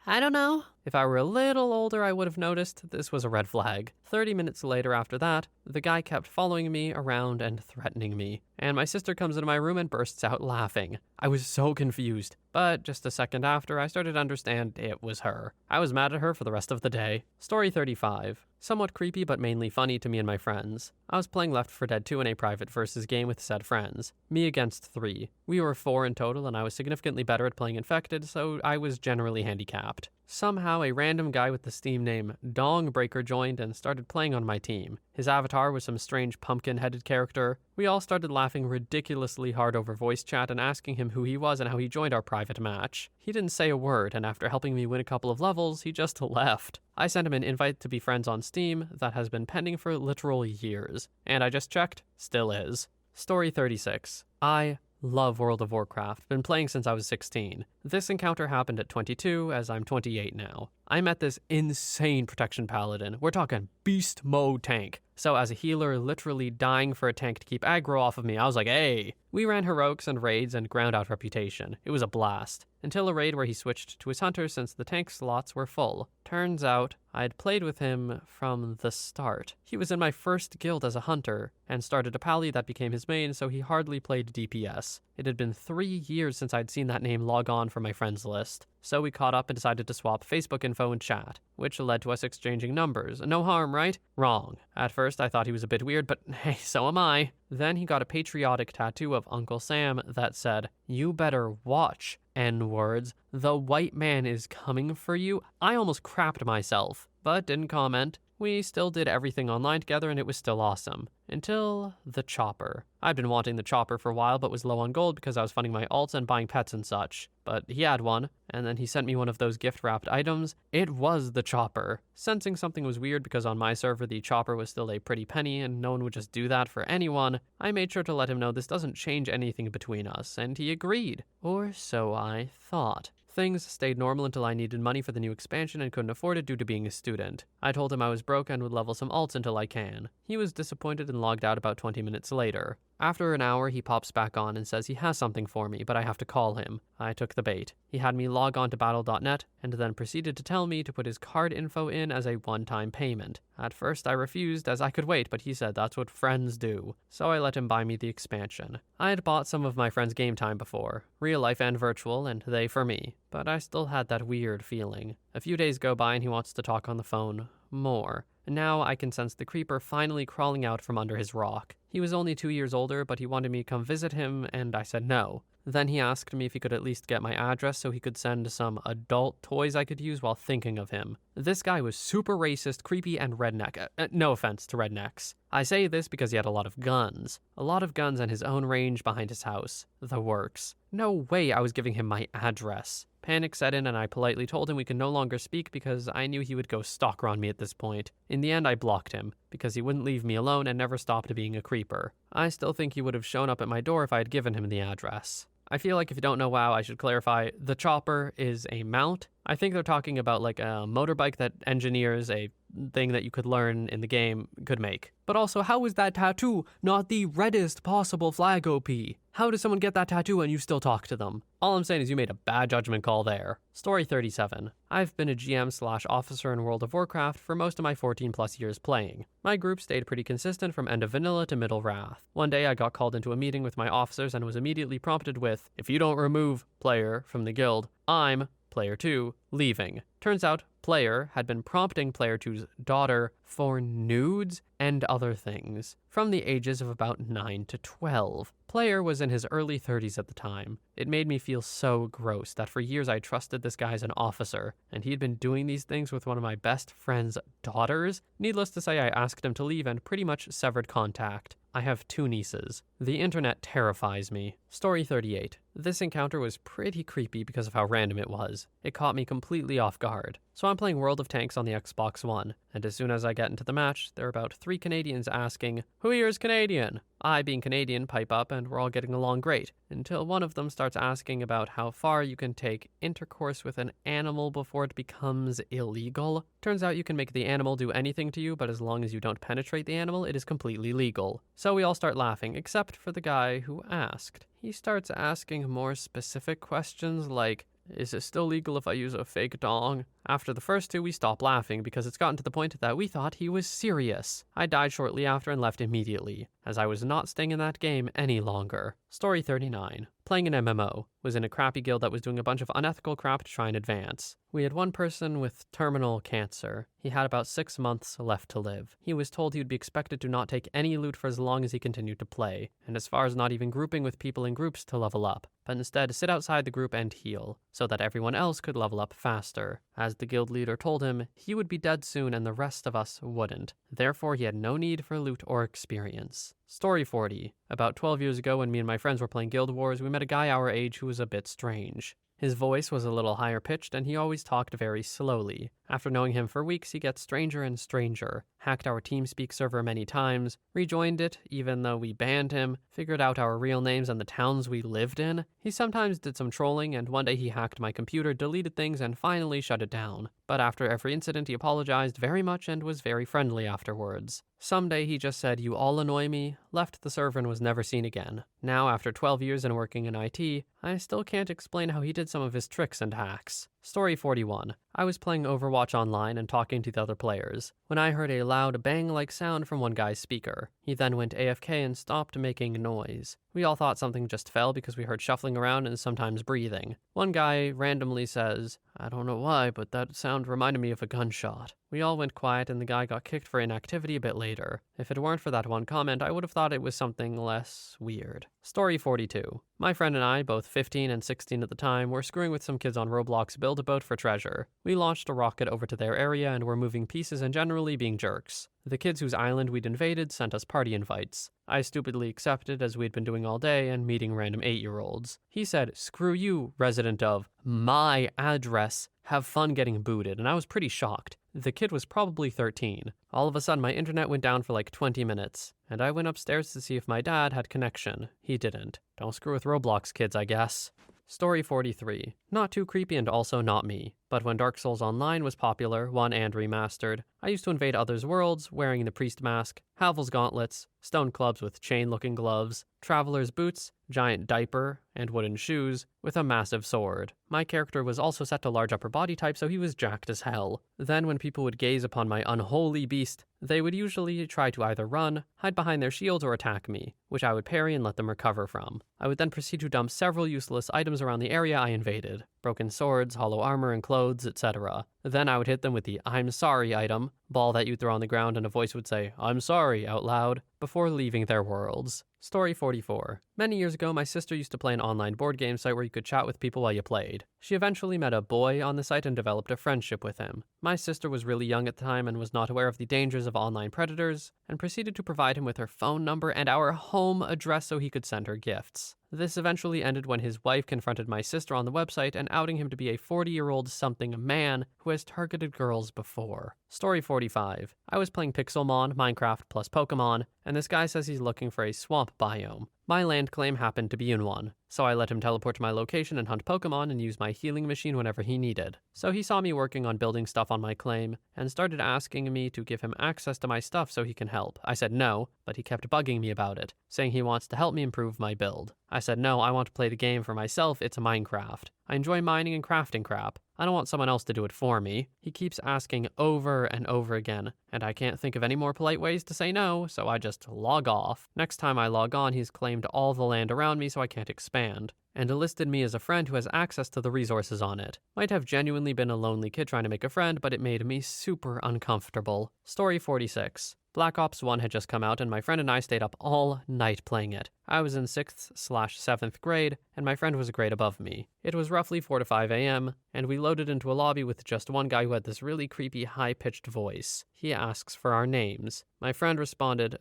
I don't know. If I were a little older, I would have noticed this was a red flag. 30 minutes later after that, the guy kept following me around and threatening me. And my sister comes into my room and bursts out laughing. I was so confused. But just a second after, I started to understand it was her. I was mad at her for the rest of the day. Story 35. Somewhat creepy but mainly funny to me and my friends. I was playing Left 4 Dead 2 in a private versus game with said friends. Me against 3. We were 4 in total and I was significantly better at playing Infected, so I was generally handicapped. Somehow a random guy with the Steam name Dongbreaker joined and started playing on my team. His avatar was some strange pumpkin-headed character. We all started laughing ridiculously hard over voice chat and asking him who he was and how he joined our private match. He didn't say a word, and after helping me win a couple of levels, he just left. I sent him an invite to be friends on Steam that has been pending for literal years, and I just checked, still is. Story 36. I love World of Warcraft, been playing since I was 16. This encounter happened at 22, as I'm 28 now. I met this insane protection paladin. We're talking beast mode tank. So as a healer, literally dying for a tank to keep aggro off of me, I was like, hey. We ran heroics and raids and ground out reputation. It was a blast. Until a raid where he switched to his hunter since the tank slots were full. Turns out, I had played with him from the start. He was in my first guild as a hunter, and started a pally that became his main, so he hardly played DPS. It had been 3 years since I'd seen that name log on for my friends list. So we caught up and decided to swap Facebook info and chat, which led to us exchanging numbers. No harm, right? Wrong. At first I thought he was a bit weird, but hey, so am I. Then he got a patriotic tattoo of Uncle Sam that said, "You better watch, N-words. The white man is coming for you." I almost crapped myself, but didn't comment. We still did everything online together and it was still awesome. Until the chopper. I'd been wanting the chopper for a while but was low on gold because I was funding my alts and buying pets and such. But he had one, and then he sent me one of those gift-wrapped items. It was the chopper. Sensing something was weird because on my server the chopper was still a pretty penny and no one would just do that for anyone, I made sure to let him know this doesn't change anything between us, and he agreed. Or so I thought. Things stayed normal until I needed money for the new expansion and couldn't afford it due to being a student. I told him I was broke and would level some alts until I can. He was disappointed and logged out about 20 minutes later. After an hour, he pops back on and says he has something for me, but I have to call him. I took the bait. He had me log on to battle.net and then proceeded to tell me to put his card info in as a one-time payment. At first I refused as I could wait, but he said that's what friends do. So I let him buy me the expansion. I had bought some of my friends' game time before, real life and virtual, and they for me, but I still had that weird feeling. A few days go by and he wants to talk on the phone more. Now I can sense the creeper finally crawling out from under his rock. He was only 2 years older, but he wanted me to come visit him, and I said no. Then he asked me if he could at least get my address so he could send some adult toys I could use while thinking of him. This guy was super racist, creepy, and redneck. No offense to rednecks. I say this because he had a lot of guns. A lot of guns and his own range behind his house. The works. No way I was giving him my address. Panic set in and I politely told him we could no longer speak because I knew he would go stalker on me at this point. In the end, I blocked him because he wouldn't leave me alone and never stopped being a creeper. I still think he would have shown up at my door if I had given him the address. I feel like if you don't know WoW, I should clarify, the chopper is a mount. I think they're talking about like a motorbike that engineers a thing that you could learn in the game could make. But also, how is that tattoo not the reddest possible flag OP? How does someone get that tattoo and you still talk to them? All I'm saying is you made a bad judgment call there. Story 37. I've been a GM/officer in World of Warcraft for most of my 14 plus years playing. My group stayed pretty consistent from end of vanilla to middle wrath. One day I got called into a meeting with my officers and was immediately prompted with, if you don't remove player from the guild, I'm, player 2, leaving. Turns out, player had been prompting player 2's daughter for nudes and other things from the ages of about 9 to 12. Player was in his early 30s at the time. It made me feel so gross that for years I trusted this guy as an officer, and he'd been doing these things with one of my best friend's daughters. Needless to say, I asked him to leave and pretty much severed contact. I have 2 nieces. The internet terrifies me. Story 38. This encounter was pretty creepy because of how random it was. It caught me completely off guard. So I'm playing World of Tanks on the Xbox One, and as soon as I get into the match, there are about 3 Canadians asking, "Who here is Canadian?" I, being Canadian, pipe up and we're all getting along great, until one of them starts asking about how far you can take intercourse with an animal before it becomes illegal. Turns out you can make the animal do anything to you, but as long as you don't penetrate the animal, it is completely legal. So we all start laughing, except for the guy who asked. He starts asking more specific questions like, is it still legal if I use a fake dong? After the first 2, we stopped laughing because it's gotten to the point that we thought he was serious. I died shortly after and left immediately, as I was not staying in that game any longer. Story 39. Playing an MMO. Was in a crappy guild that was doing a bunch of unethical crap to try and advance. We had one person with terminal cancer. He had about 6 months left to live. He was told he would be expected to not take any loot for as long as he continued to play, and as far as not even grouping with people in groups to level up, but instead sit outside the group and heal, so that everyone else could level up faster. As the guild leader told him, he would be dead soon and the rest of us wouldn't. Therefore, he had no need for loot or experience. Story 40. About 12 years ago when me and my friends were playing Guild Wars, we met a guy our age who was a bit strange. His voice was a little higher pitched and he always talked very slowly. After knowing him for weeks, he gets stranger and stranger. Hacked our TeamSpeak server many times, rejoined it even though we banned him, figured out our real names and the towns we lived in. He sometimes did some trolling, and one day he hacked my computer, deleted things, and finally shut it down. But after every incident, he apologized very much and was very friendly afterwards. Someday he just said, "You all annoy me," left the server and was never seen again. Now, after 12 years and working in IT, I still can't explain how he did some of his tricks and hacks. Story 41. I was playing Overwatch online and talking to the other players, when I heard a loud bang-like sound from one guy's speaker. He then went AFK and stopped making noise. We all thought something just fell because we heard shuffling around and sometimes breathing. One guy randomly says, "I don't know why, but that sound reminded me of a gunshot." We all went quiet and the guy got kicked for inactivity a bit later. If it weren't for that one comment, I would have thought it was something less weird. Story 42. My friend and I, both 15 and 16 at the time, were screwing with some kids on Roblox Build-A-Boat for treasure. We launched a rocket over to their area and were moving pieces and generally being jerks. The kids whose island we'd invaded sent us party invites. I stupidly accepted as we'd been doing all day and meeting random 8-year-olds. He said, "Screw you, resident of my address. Have fun getting booted," and I was pretty shocked. The kid was probably 13. All of a sudden, my internet went down for like 20 minutes, and I went upstairs to see if my dad had connection. He didn't. Don't screw with Roblox kids, I guess. Story 43. Not too creepy and also not me, but when Dark Souls Online was popular, 1 and remastered, I used to invade others' worlds wearing the priest mask, Havel's gauntlets, stone clubs with chain-looking gloves, traveler's boots, giant diaper, and wooden shoes, with a massive sword. My character was also set to large upper body type, so he was jacked as hell. Then when people would gaze upon my unholy beast, they would usually try to either run, hide behind their shields, or attack me, which I would parry and let them recover from. I would then proceed to dump several useless items around the area I invaded. Broken swords, hollow armor and clothes, etc. Then I would hit them with the "I'm sorry" item, ball that you throw on the ground and a voice would say, "I'm sorry" out loud, before leaving their worlds. Story 44. Many years ago, my sister used to play an online board game site where you could chat with people while you played. She eventually met a boy on the site and developed a friendship with him. My sister was really young at the time and was not aware of the dangers of online predators, and proceeded to provide him with her phone number and our home address so he could send her gifts. This eventually ended when his wife confronted my sister on the website and outing him to be a 40-year-old something man who has targeted girls before. Story 45. I was playing Pixelmon, Minecraft plus Pokemon, and this guy says he's looking for a swamp biome. My land claim happened to be in one, so I let him teleport to my location and hunt Pokemon and use my healing machine whenever he needed. So he saw me working on building stuff on my claim and started asking me to give him access to my stuff so he can help. I said no, but he kept bugging me about it, saying he wants to help me improve my build. I said no, I want to play the game for myself, it's Minecraft. I enjoy mining and crafting crap. I don't want someone else to do it for me. He keeps asking over and over again, and I can't think of any more polite ways to say no, so I just log off. Next time I log on, he's claimed all the land around me so I can't expand, and listed me as a friend who has access to the resources on it. Might have genuinely been a lonely kid trying to make a friend, but it made me super uncomfortable. Story 46. Black Ops 1 had just come out, and my friend and I stayed up all night playing it. I was in 6th/7th grade, and my friend was a grade above me. It was roughly 4 to 5 a.m., and we loaded into a lobby with just one guy who had this really creepy, high-pitched voice. He asks for our names. My friend responded,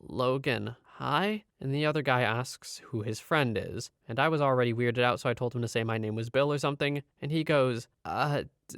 Logan, hi? And the other guy asks who his friend is. And I was already weirded out, so I told him to say my name was Bill or something. And he goes,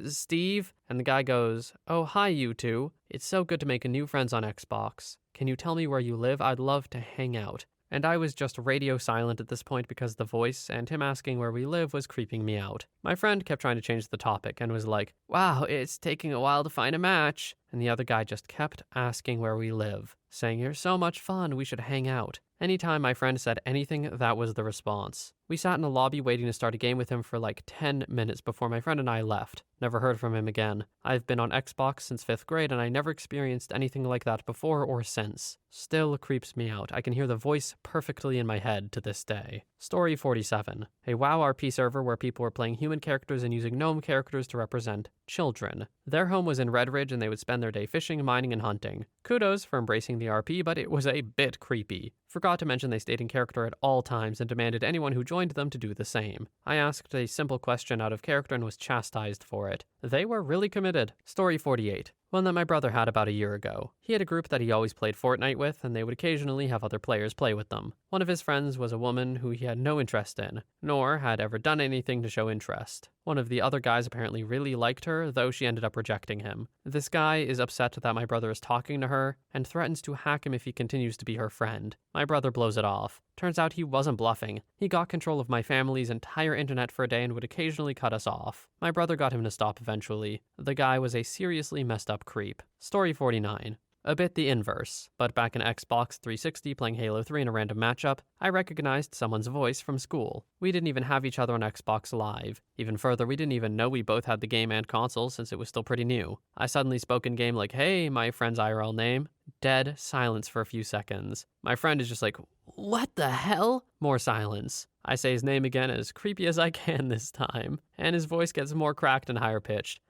Steve? And the guy goes, oh, hi, you two. It's so good to make new friends on Xbox. Can you tell me where you live? I'd love to hang out. And I was just radio silent at this point because the voice and him asking where we live was creeping me out. My friend kept trying to change the topic and was like, wow, it's taking a while to find a match. And the other guy just kept asking where we live, saying, you're so much fun, we should hang out. Anytime my friend said anything, that was the response. We sat in a lobby waiting to start a game with him for like 10 minutes before my friend and I left. Never heard from him again. I've been on Xbox since 5th grade and I never experienced anything like that before or since. Still creeps me out. I can hear the voice perfectly in my head to this day. Story 47. A WoW RP server where people were playing human characters and using gnome characters to represent children. Their home was in Red Ridge and they would spend their day fishing, mining, and hunting. Kudos for embracing the RP, but it was a bit creepy. Forgot to mention they stayed in character at all times and demanded anyone who joined them to do the same. I asked a simple question out of character and was chastised for it. They were really committed. Story 48. One that my brother had about a year ago. He had a group that he always played Fortnite with, and they would occasionally have other players play with them. One of his friends was a woman who he had no interest in, nor had ever done anything to show interest. One of the other guys apparently really liked her, though she ended up rejecting him. This guy is upset that my brother is talking to her, and threatens to hack him if he continues to be her friend. My brother blows it off. Turns out he wasn't bluffing. He got control of my family's entire internet for a day and would occasionally cut us off. My brother got him to stop eventually. The guy was a seriously messed up creep. Story 49. A bit the inverse, but back in Xbox 360 playing Halo 3 in a random matchup, I recognized someone's voice from school. We didn't even have each other on Xbox Live. Even further, we didn't even know we both had the game and console since it was still pretty new. I suddenly spoke in game like, hey, my friend's IRL name. Dead silence for a few seconds. My friend is just like, what the hell? More silence. I say his name again as creepy as I can this time, and his voice gets more cracked and higher pitched.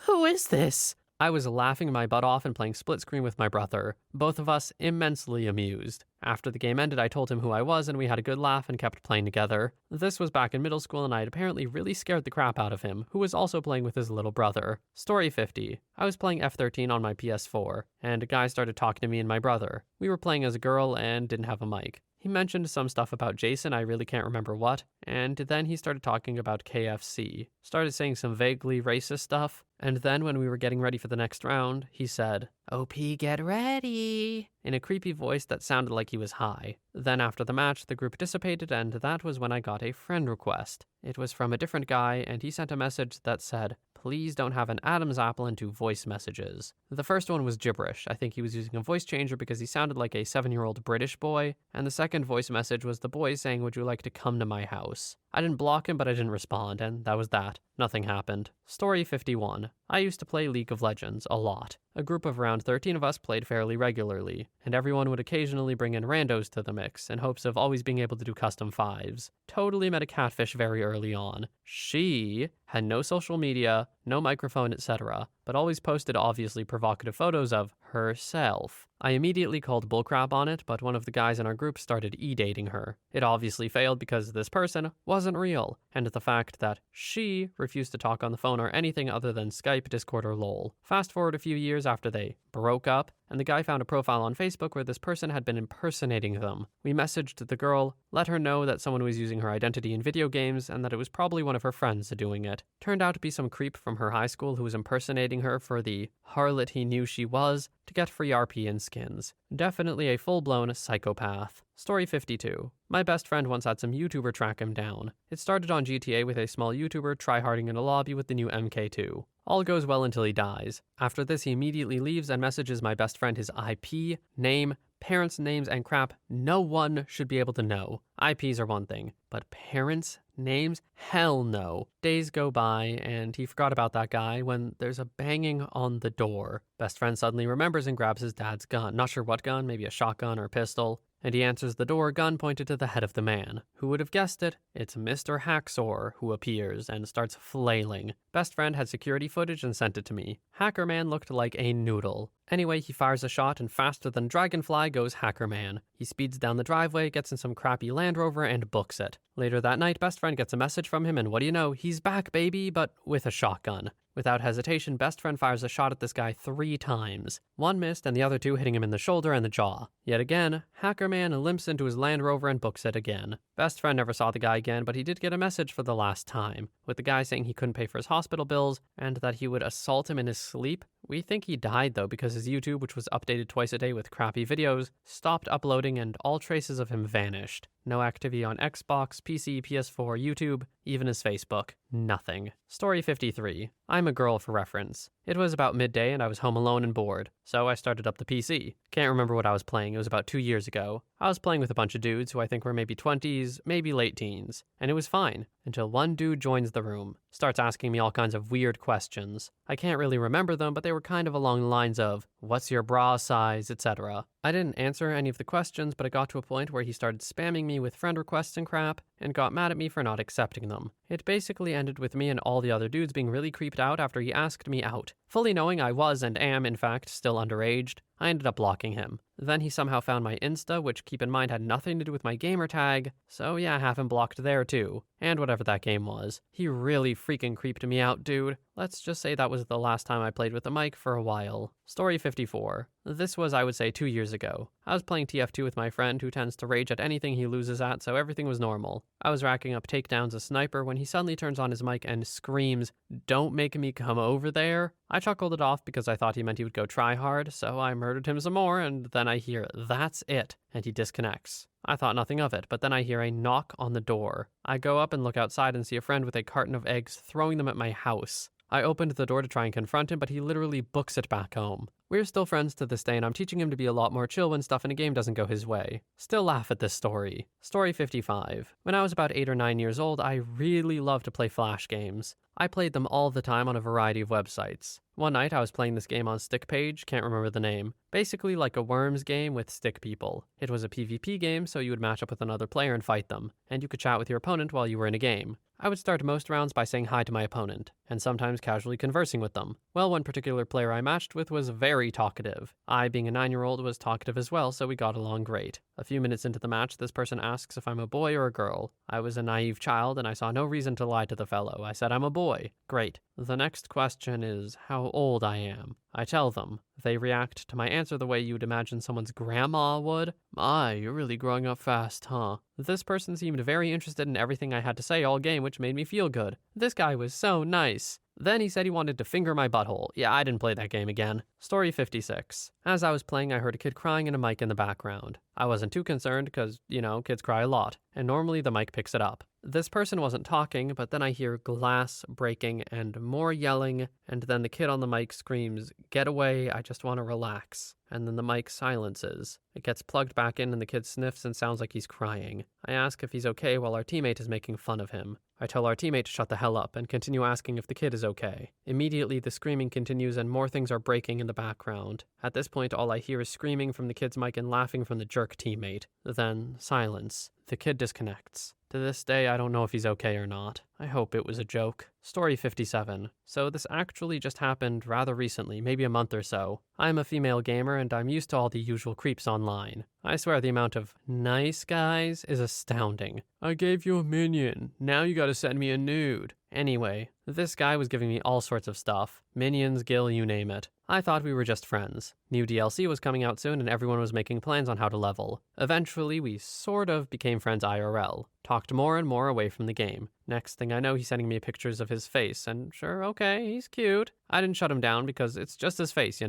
Who is this? I was laughing my butt off and playing split screen with my brother, both of us immensely amused. After the game ended, I told him who I was and we had a good laugh and kept playing together. This was back in middle school and I had apparently really scared the crap out of him, who was also playing with his little brother. Story 50. I was playing F13 on my PS4, and a guy started talking to me and my brother. We were playing as a girl and didn't have a mic. He mentioned some stuff about Jason, I really can't remember what, and then he started talking about KFC. Started saying some vaguely racist stuff, and then when we were getting ready for the next round, he said, OP, get ready, in a creepy voice that sounded like he was high. Then after the match, the group dissipated, and that was when I got a friend request. It was from a different guy, and he sent a message that said, please don't have an Adam's apple into voice messages. The first one was gibberish. I think he was using a voice changer because he sounded like a 7-year-old British boy. And the second voice message was the boy saying, would you like to come to my house? I didn't block him, but I didn't respond, and that was that. Nothing happened. Story 51. I used to play League of Legends a lot. A group of around 13 of us played fairly regularly, and everyone would occasionally bring in randos to the mix in hopes of always being able to do custom 5s. Totally met a catfish very early on. She had no social media, no microphone, etc., but always posted obviously provocative photos of herself. I immediately called bullcrap on it, but one of the guys in our group started e-dating her. It obviously failed because this person wasn't real, and the fact that she refused to talk on the phone or anything other than Skype, Discord, or LOL. Fast forward a few years after they broke up, and the guy found a profile on Facebook where this person had been impersonating them. We messaged the girl, let her know that someone was using her identity in video games and that it was probably one of her friends doing it. Turned out to be some creep from her high school who was impersonating her for the harlot he knew she was to get free RP and skins. Definitely a full-blown psychopath. Story 52. My best friend once had some YouTuber track him down. It started on GTA with a small YouTuber tryharding in a lobby with the new MK2. All goes well until he dies. After this, he immediately leaves and messages my best friend his IP, name, parents' names, and crap no one should be able to know. IPs are one thing, but parents' names? Hell no. Days go by, and he forgot about that guy when there's a banging on the door. Best friend suddenly remembers and grabs his dad's gun. Not sure what gun, maybe a shotgun or a pistol. And he answers the door, gun pointed to the head of the man. Who would have guessed it? It's Mr. Hacksaw who appears and starts flailing. Best friend had security footage and sent it to me. Hacker Man looked like a noodle. Anyway, he fires a shot and faster than Dragonfly goes Hacker Man. He speeds down the driveway, gets in some crappy Land Rover and books it. Later that night, best friend gets a message from him and what do you know, he's back baby, but with a shotgun. Without hesitation, best friend fires a shot at this guy 3 times. One missed and the other 2 hitting him in the shoulder and the jaw. Yet again, Hacker Man limps into his Land Rover and books it again. Best friend never saw the guy again, but he did get a message for the last time, with the guy saying he couldn't pay for his hospital bills and that he would assault him in his sleep. We think he died though because his YouTube, which was updated twice a day with crappy videos, stopped uploading and all traces of him vanished. No activity on Xbox, PC, PS4, YouTube, even his Facebook. Nothing. Story 53. I'm a girl for reference. It was about midday and I was home alone and bored, so I started up the PC. Can't remember what I was playing, it was about 2 years ago. I was playing with a bunch of dudes who I think were maybe 20s, maybe late teens, and it was fine, until one dude joins the room, starts asking me all kinds of weird questions. I can't really remember them, but they were kind of along the lines of, what's your bra size, etc. I didn't answer any of the questions, but it got to a point where he started spamming me with friend requests and crap, and got mad at me for not accepting them. It basically ended with me and all the other dudes being really creeped out after he asked me out. Fully knowing I was and am, in fact, still underaged, I ended up blocking him. Then he somehow found my Insta, which keep in mind had nothing to do with my gamer tag, so yeah, have him blocked there too. And whatever that game was. He really freaking creeped me out, dude. Let's just say that was the last time I played with the mic for a while. Story 54. This was, I would say, 2 years ago. I was playing TF2 with my friend who tends to rage at anything he loses at, so everything was normal. I was racking up takedowns as sniper when he suddenly turns on his mic and screams, "Don't make me come over there." I chuckled it off because I thought he meant he would go try hard, so I murdered him some more, and then I hear, "That's it," and he disconnects. I thought nothing of it, but then I hear a knock on the door. I go up and look outside and see a friend with a carton of eggs throwing them at my house. I opened the door to try and confront him, but he literally books it back home. We're still friends to this day, and I'm teaching him to be a lot more chill when stuff in a game doesn't go his way. Still laugh at this story. Story 55. When I was about 8 or 9 years old, I really loved to play Flash games. I played them all the time on a variety of websites. One night I was playing this game on StickPage, can't remember the name. Basically like a Worms game with stick people. It was a PvP game, so you would match up with another player and fight them, and you could chat with your opponent while you were in a game. I would start most rounds by saying hi to my opponent, and sometimes casually conversing with them. Well, one particular player I matched with was very talkative. I, being a 9-year-old, was talkative as well, so we got along great. A few minutes into the match, this person asks if I'm a boy or a girl. I was a naive child, and I saw no reason to lie to the fellow. I said I'm a boy. Great. The next question is how old I am. I tell them. They react to my answer the way you'd imagine someone's grandma would. My, you're really growing up fast, huh? This person seemed very interested in everything I had to say all game, which made me feel good. This guy was so nice. Then he said he wanted to finger my butthole. Yeah, I didn't play that game again. Story 56. As I was playing, I heard a kid crying and a mic in the background. I wasn't too concerned because, kids cry a lot, and normally the mic picks it up. This person wasn't talking, but then I hear glass breaking and more yelling, and then the kid on the mic screams, "Get away, I just want to relax." And then the mic silences. It gets plugged back in and the kid sniffs and sounds like he's crying. I ask if he's okay while our teammate is making fun of him. I tell our teammate to shut the hell up and continue asking if the kid is okay. Immediately, the screaming continues and more things are breaking in the background. At this point, all I hear is screaming from the kid's mic and laughing from the jerk teammate. Then, silence. The kid disconnects. To this day, I don't know if he's okay or not. I hope it was a joke. Story 57. So this actually just happened rather recently, maybe a month or so. I'm a female gamer and I'm used to all the usual creeps online. I swear the amount of nice guys is astounding. I gave you a minion. Now you gotta send me a nude. Anyway, this guy was giving me all sorts of stuff. Minions, Gil, you name it. I thought we were just friends. New DLC was coming out soon and everyone was making plans on how to level. Eventually, we sort of became friends IRL. Talked more and more away from the game. Next thing I know, he's sending me pictures of his face, and sure, okay, he's cute. I didn't shut him down because it's just his face,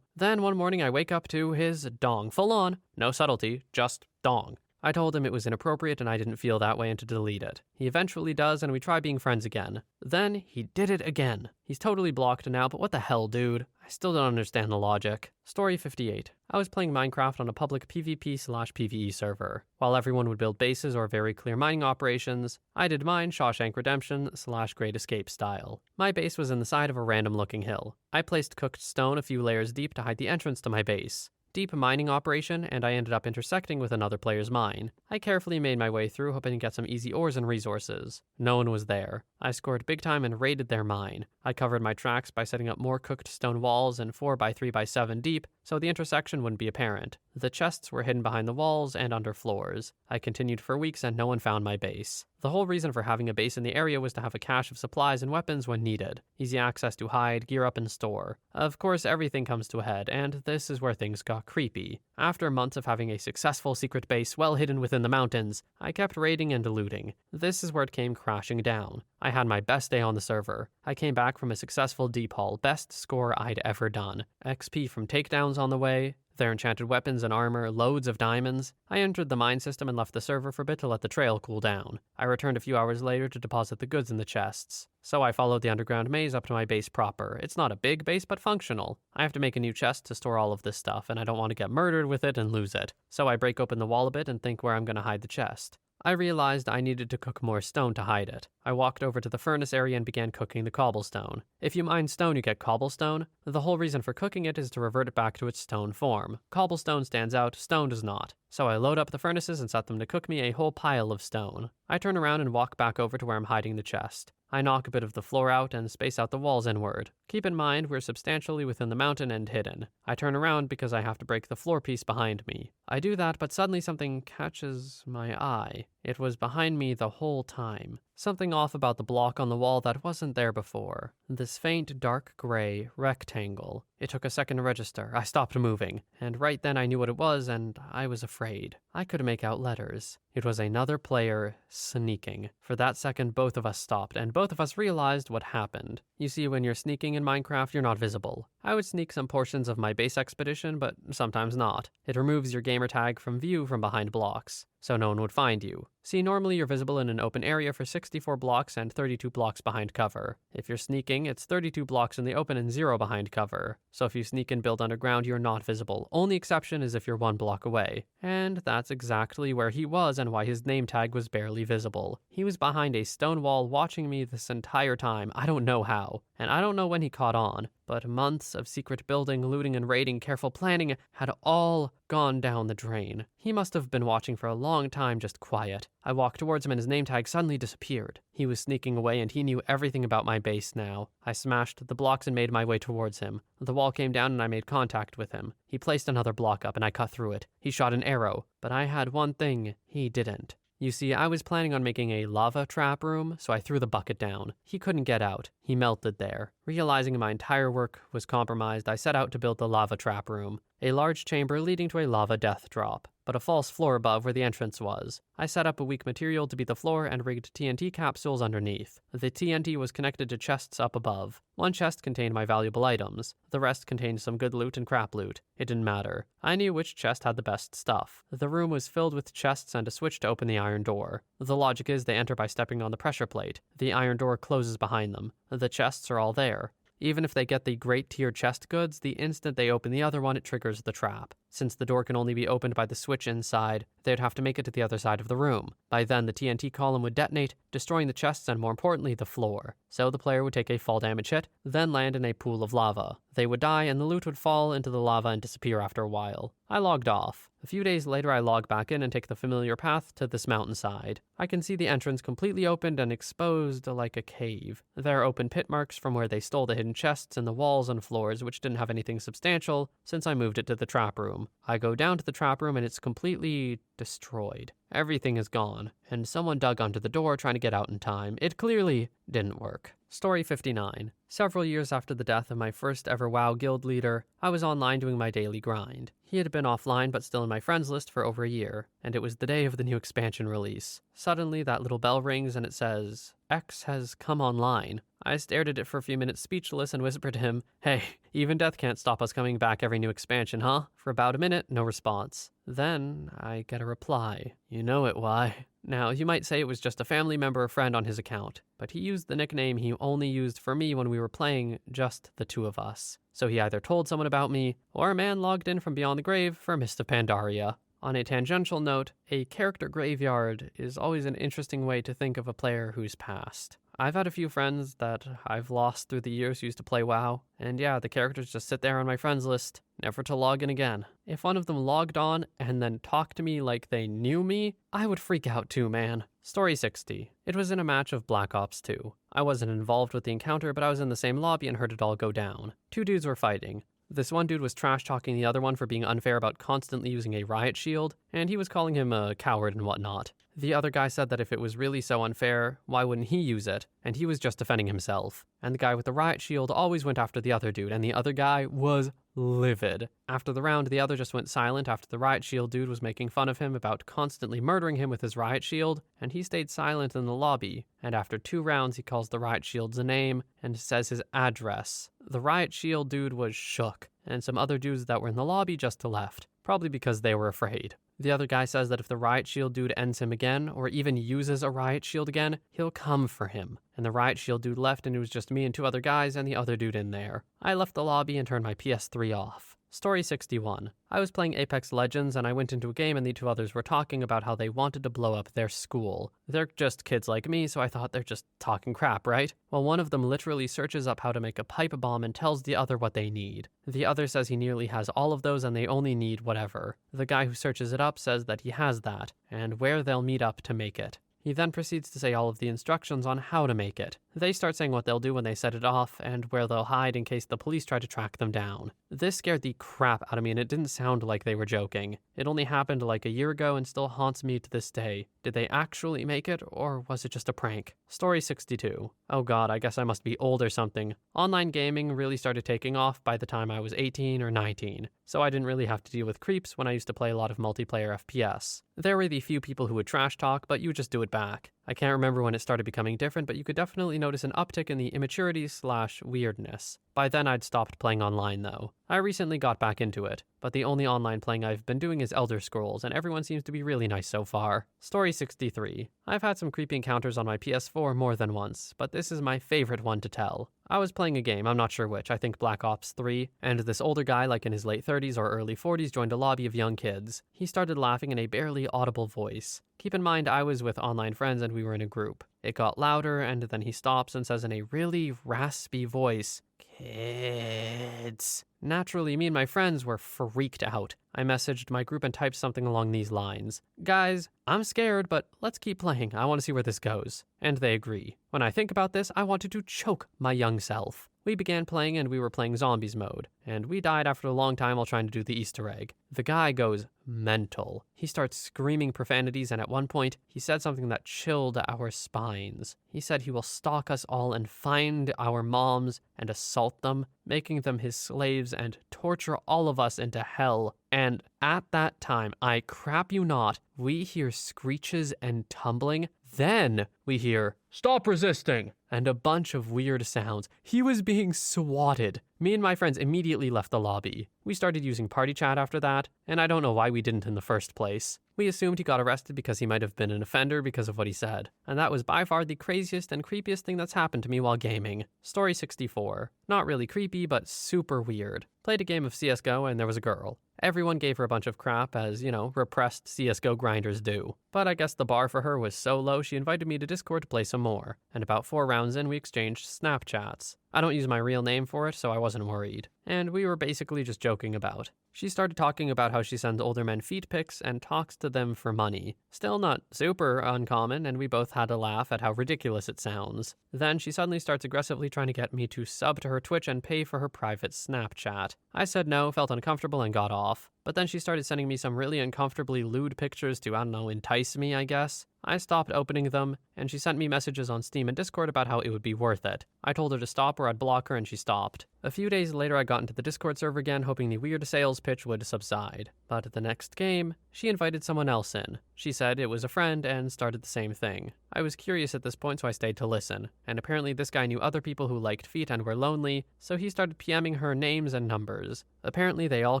Then one morning I wake up to his dong, full on, no subtlety, just dong. I told him it was inappropriate and I didn't feel that way and to delete it. He eventually does and we try being friends again. Then he did it again. He's totally blocked now, but what the hell, dude? I still don't understand the logic. Story 58. I was playing Minecraft on a public PvP/PvE server. While everyone would build bases or very clear mining operations, I did mine Shawshank Redemption/Great Escape style. My base was in the side of a random looking hill. I placed cooked stone a few layers deep to hide the entrance to my base. Deep mining operation, and I ended up intersecting with another player's mine. I carefully made my way through, hoping to get some easy ores and resources. No one was there. I scored big time and raided their mine. I covered my tracks by setting up more cooked stone walls and 4x3x7 deep, so the intersection wouldn't be apparent. The chests were hidden behind the walls and under floors. I continued for weeks and no one found my base. The whole reason for having a base in the area was to have a cache of supplies and weapons when needed. Easy access to hide, gear up, and store. Of course, everything comes to a head, and this is where things got creepy. After months of having a successful secret base well hidden within the mountains, I kept raiding and looting. This is where it came crashing down. I had my best day on the server. I came back from a successful deep haul, best score I'd ever done. XP from takedowns on the way, their enchanted weapons and armor, loads of diamonds. I entered the mine system and left the server for a bit to let the trail cool down. I returned a few hours later to deposit the goods in the chests. So I followed the underground maze up to my base proper. It's not a big base, but functional. I have to make a new chest to store all of this stuff, and I don't want to get murdered with it and lose it. So I break open the wall a bit and think where I'm going to hide the chest. I realized I needed to cook more stone to hide it. I walked over to the furnace area and began cooking the cobblestone. If you mine stone, you get cobblestone. The whole reason for cooking it is to revert it back to its stone form. Cobblestone stands out, stone does not. So I load up the furnaces and set them to cook me a whole pile of stone. I turn around and walk back over to where I'm hiding the chest. I knock a bit of the floor out and space out the walls inward. Keep in mind, we're substantially within the mountain and hidden. I turn around because I have to break the floor piece behind me. I do that, but suddenly something catches my eye. It was behind me the whole time. Something off about the block on the wall that wasn't there before. This faint dark gray rectangle. It took a second to register. I stopped moving, and right then I knew what it was, and I was afraid. I could make out letters. It was another player sneaking. For that second, both of us stopped, and both of us realized what happened. You see, when you're sneaking in Minecraft, you're not visible. I would sneak some portions of my base expedition, but sometimes not. It removes your gamer tag from view from behind blocks, so no one would find you. See, normally you're visible in an open area for 64 blocks and 32 blocks behind cover. If you're sneaking, it's 32 blocks in the open and 0 behind cover. So if you sneak and build underground, you're not visible. Only exception is if you're 1 block away. And that's exactly where he was and why his name tag was barely visible. He was behind a stone wall watching me this entire time. I don't know how. And I don't know when he caught on. But months of secret building, looting and raiding, careful planning had all gone down the drain. He must have been watching for a long time, just quiet. I walked towards him and his name tag suddenly disappeared. He was sneaking away and he knew everything about my base now. I smashed the blocks and made my way towards him. The wall came down and I made contact with him. He placed another block up and I cut through it. He shot an arrow, but I had one thing he didn't. You see, I was planning on making a lava trap room, so I threw the bucket down. He couldn't get out. He melted there. Realizing my entire work was compromised, I set out to build the lava trap room, a large chamber leading to a lava death drop, but a false floor above where the entrance was. I set up a weak material to be the floor and rigged TNT capsules underneath. The TNT was connected to chests up above. One chest contained my valuable items. The rest contained some good loot and crap loot. It didn't matter. I knew which chest had the best stuff. The room was filled with chests and a switch to open the iron door. The logic is they enter by stepping on the pressure plate. The iron door closes behind them. The chests are all there. Even if they get the great tier chest goods, the instant they open the other one, it triggers the trap. Since the door can only be opened by the switch inside, they'd have to make it to the other side of the room. By then, the TNT column would detonate, destroying the chests and more importantly, the floor. So the player would take a fall damage hit, then land in a pool of lava. They would die and the loot would fall into the lava and disappear after a while. I logged off. A few days later, I log back in and take the familiar path to this mountainside. I can see the entrance completely opened and exposed like a cave. There are open pit marks from where they stole the hidden chests in the walls and floors, which didn't have anything substantial since I moved it to the trap room. I go down to the trap room and it's completely destroyed. Everything is gone, and someone dug under the door trying to get out in time. It clearly didn't work. Story 59. Several years after the death of my first ever WoW guild leader, I was online doing my daily grind. He had been offline but still in my friends list for over a year, and it was the day of the new expansion release. Suddenly that little bell rings and it says, X has come online. I stared at it for a few minutes speechless and whispered to him, "Hey, even death can't stop us coming back every new expansion, huh?" For about a minute, no response. Then I get a reply. You know it, why? Now, you might say it was just a family member or friend on his account, but he used the nickname he only used for me when we were playing just the two of us. So he either told someone about me, or a man logged in from beyond the grave for Mist of Pandaria. On a tangential note, a character graveyard is always an interesting way to think of a player who's passed. I've had a few friends that I've lost through the years who used to play WoW, and yeah, the characters just sit there on my friends list, never to log in again. If one of them logged on and then talked to me like they knew me, I would freak out too, man. Story 60. It was in a match of Black Ops 2. I wasn't involved with the encounter, but I was in the same lobby and heard it all go down. Two dudes were fighting. This one dude was trash-talking the other one for being unfair about constantly using a riot shield, and he was calling him a coward and whatnot. The other guy said that if it was really so unfair, why wouldn't he use it? And he was just defending himself. And the guy with the riot shield always went after the other dude, and the other guy was livid. After the round, the other just went silent after the riot shield dude was making fun of him about constantly murdering him with his riot shield, and he stayed silent in the lobby. And after 2 rounds, he calls the riot shield's a name and says his address. The riot shield dude was shook, and some other dudes that were in the lobby just left, probably because they were afraid. The other guy says that if the riot shield dude ends him again, or even uses a riot shield again, he'll come for him. And the riot shield dude left and it was just me and 2 other guys and the other dude in there. I left the lobby and turned my PS3 off. Story 61. I was playing Apex Legends and I went into a game and the 2 others were talking about how they wanted to blow up their school. They're just kids like me, so I thought they're just talking crap, right? Well, one of them literally searches up how to make a pipe bomb and tells the other what they need. The other says he nearly has all of those and they only need whatever. The guy who searches it up says that he has that, and where they'll meet up to make it. He then proceeds to say all of the instructions on how to make it. They start saying what they'll do when they set it off, and where they'll hide in case the police try to track them down. This scared the crap out of me, and it didn't sound like they were joking. It only happened like a year ago and still haunts me to this day. Did they actually make it, or was it just a prank? Story 62. Oh god, I guess I must be old or something. Online gaming really started taking off by the time I was 18 or 19, so I didn't really have to deal with creeps when I used to play a lot of multiplayer FPS. There were the few people who would trash talk, but you would just do it back. I can't remember when it started becoming different, but you could definitely notice an uptick in the immaturity/weirdness. By then I'd stopped playing online though. I recently got back into it, but the only online playing I've been doing is Elder Scrolls, and everyone seems to be really nice so far. Story 63. I've had some creepy encounters on my PS4 more than once, but this is my favorite one to tell. I was playing a game, I'm not sure which, I think Black Ops 3, and this older guy, like in his late 30s or early 40s, joined a lobby of young kids. He started laughing in a barely audible voice. Keep in mind, I was with online friends and we were in a group. It got louder, and then he stops and says in a really raspy voice, "Kids." Naturally, me and my friends were freaked out. I messaged my group and typed something along these lines. "Guys, I'm scared, but let's keep playing. I want to see where this goes." And they agree. When I think about this, I wanted to choke my young self. We began playing and we were playing zombies mode, and we died after a long time while trying to do the Easter egg. The guy goes mental. He starts screaming profanities, and at one point, he said something that chilled our spines. He said he will stalk us all and find our moms and assault them, making them his slaves and torture all of us into hell. And at that time, I crap you not, we hear screeches and tumbling. Then we hear, "Stop resisting!" and a bunch of weird sounds. He was being swatted. Me and my friends immediately left the lobby. We started using party chat after that, and I don't know why we didn't in the first place. We assumed he got arrested because he might have been an offender because of what he said. And that was by far the craziest and creepiest thing that's happened to me while gaming. Story 64. Not really creepy, but super weird. Played a game of CSGO and there was a girl. Everyone gave her a bunch of crap, as, repressed CSGO grinders do. But I guess the bar for her was so low she invited me to Discord to play some more. And about 4 rounds in, we exchanged Snapchats. I don't use my real name for it, so I wasn't worried. And we were basically just joking about. She started talking about how she sends older men feet pics and talks to them for money. Still not super uncommon, and we both had a laugh at how ridiculous it sounds. Then she suddenly starts aggressively trying to get me to sub to her Twitch and pay for her private Snapchat. I said no, felt uncomfortable, and got off. But then she started sending me some really uncomfortably lewd pictures to, entice me, I guess. I stopped opening them, and she sent me messages on Steam and Discord about how it would be worth it. I told her to stop or I'd block her, and she stopped. A few days later, I got into the Discord server again, hoping the weird sales pitch would subside. But at the next game, she invited someone else in. She said it was a friend and started the same thing. I was curious at this point, so I stayed to listen. And apparently this guy knew other people who liked feet and were lonely, so he started PMing her names and numbers. Apparently they all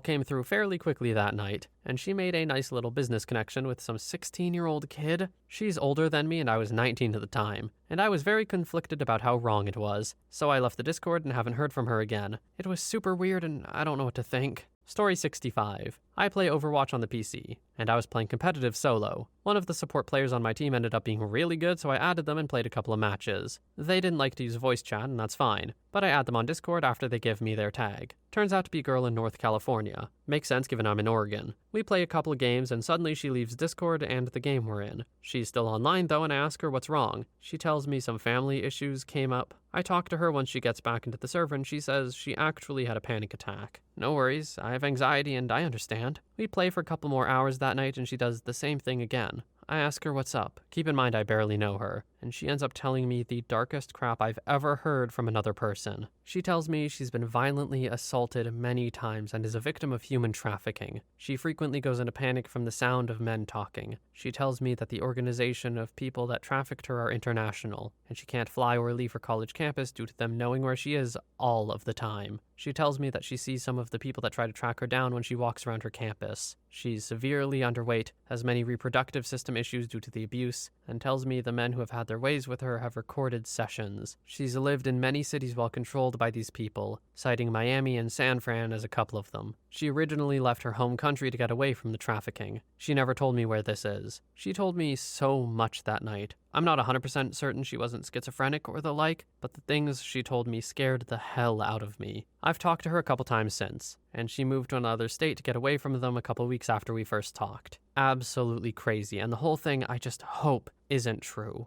came through fairly quickly that night, and she made a nice little business connection with some 16-year-old kid. She's older than me and I was 19 at the time, and I was very conflicted about how wrong it was, so I left the Discord and haven't heard from her again. It was super weird and I don't know what to think. Story 65. I play Overwatch on the PC, and I was playing competitive solo. One of the support players on my team ended up being really good, so I added them and played a couple of matches. They didn't like to use voice chat, and that's fine, but I add them on Discord after they give me their tag. Turns out to be a girl in North California. Makes sense given I'm in Oregon. We play a couple of games, and suddenly she leaves Discord and the game we're in. She's still online though, and I ask her what's wrong. She tells me some family issues came up. I talk to her once she gets back into the server, and she says she actually had a panic attack. No worries, I have anxiety and I understand. We play for a couple more hours that night and she does the same thing again. I ask her what's up. Keep in mind I barely know her, and she ends up telling me the darkest crap I've ever heard from another person. She tells me she's been violently assaulted many times and is a victim of human trafficking. She frequently goes into panic from the sound of men talking. She tells me that the organization of people that trafficked her are international, and she can't fly or leave her college campus due to them knowing where she is all of the time. She tells me that she sees some of the people that try to track her down when she walks around her campus. She's severely underweight, has many reproductive system issues due to the abuse, and tells me the men who have had their ways with her have recorded sessions. She's lived in many cities while controlled by these people, citing Miami and San Fran as a couple of them. She originally left her home country to get away from the trafficking. She never told me where this is. She told me so much that night. I'm not 100% certain she wasn't schizophrenic or the like, but the things she told me scared the hell out of me. I've talked to her a couple times since, and she moved to another state to get away from them a couple weeks after we first talked. Absolutely crazy, and the whole thing I just hope isn't true.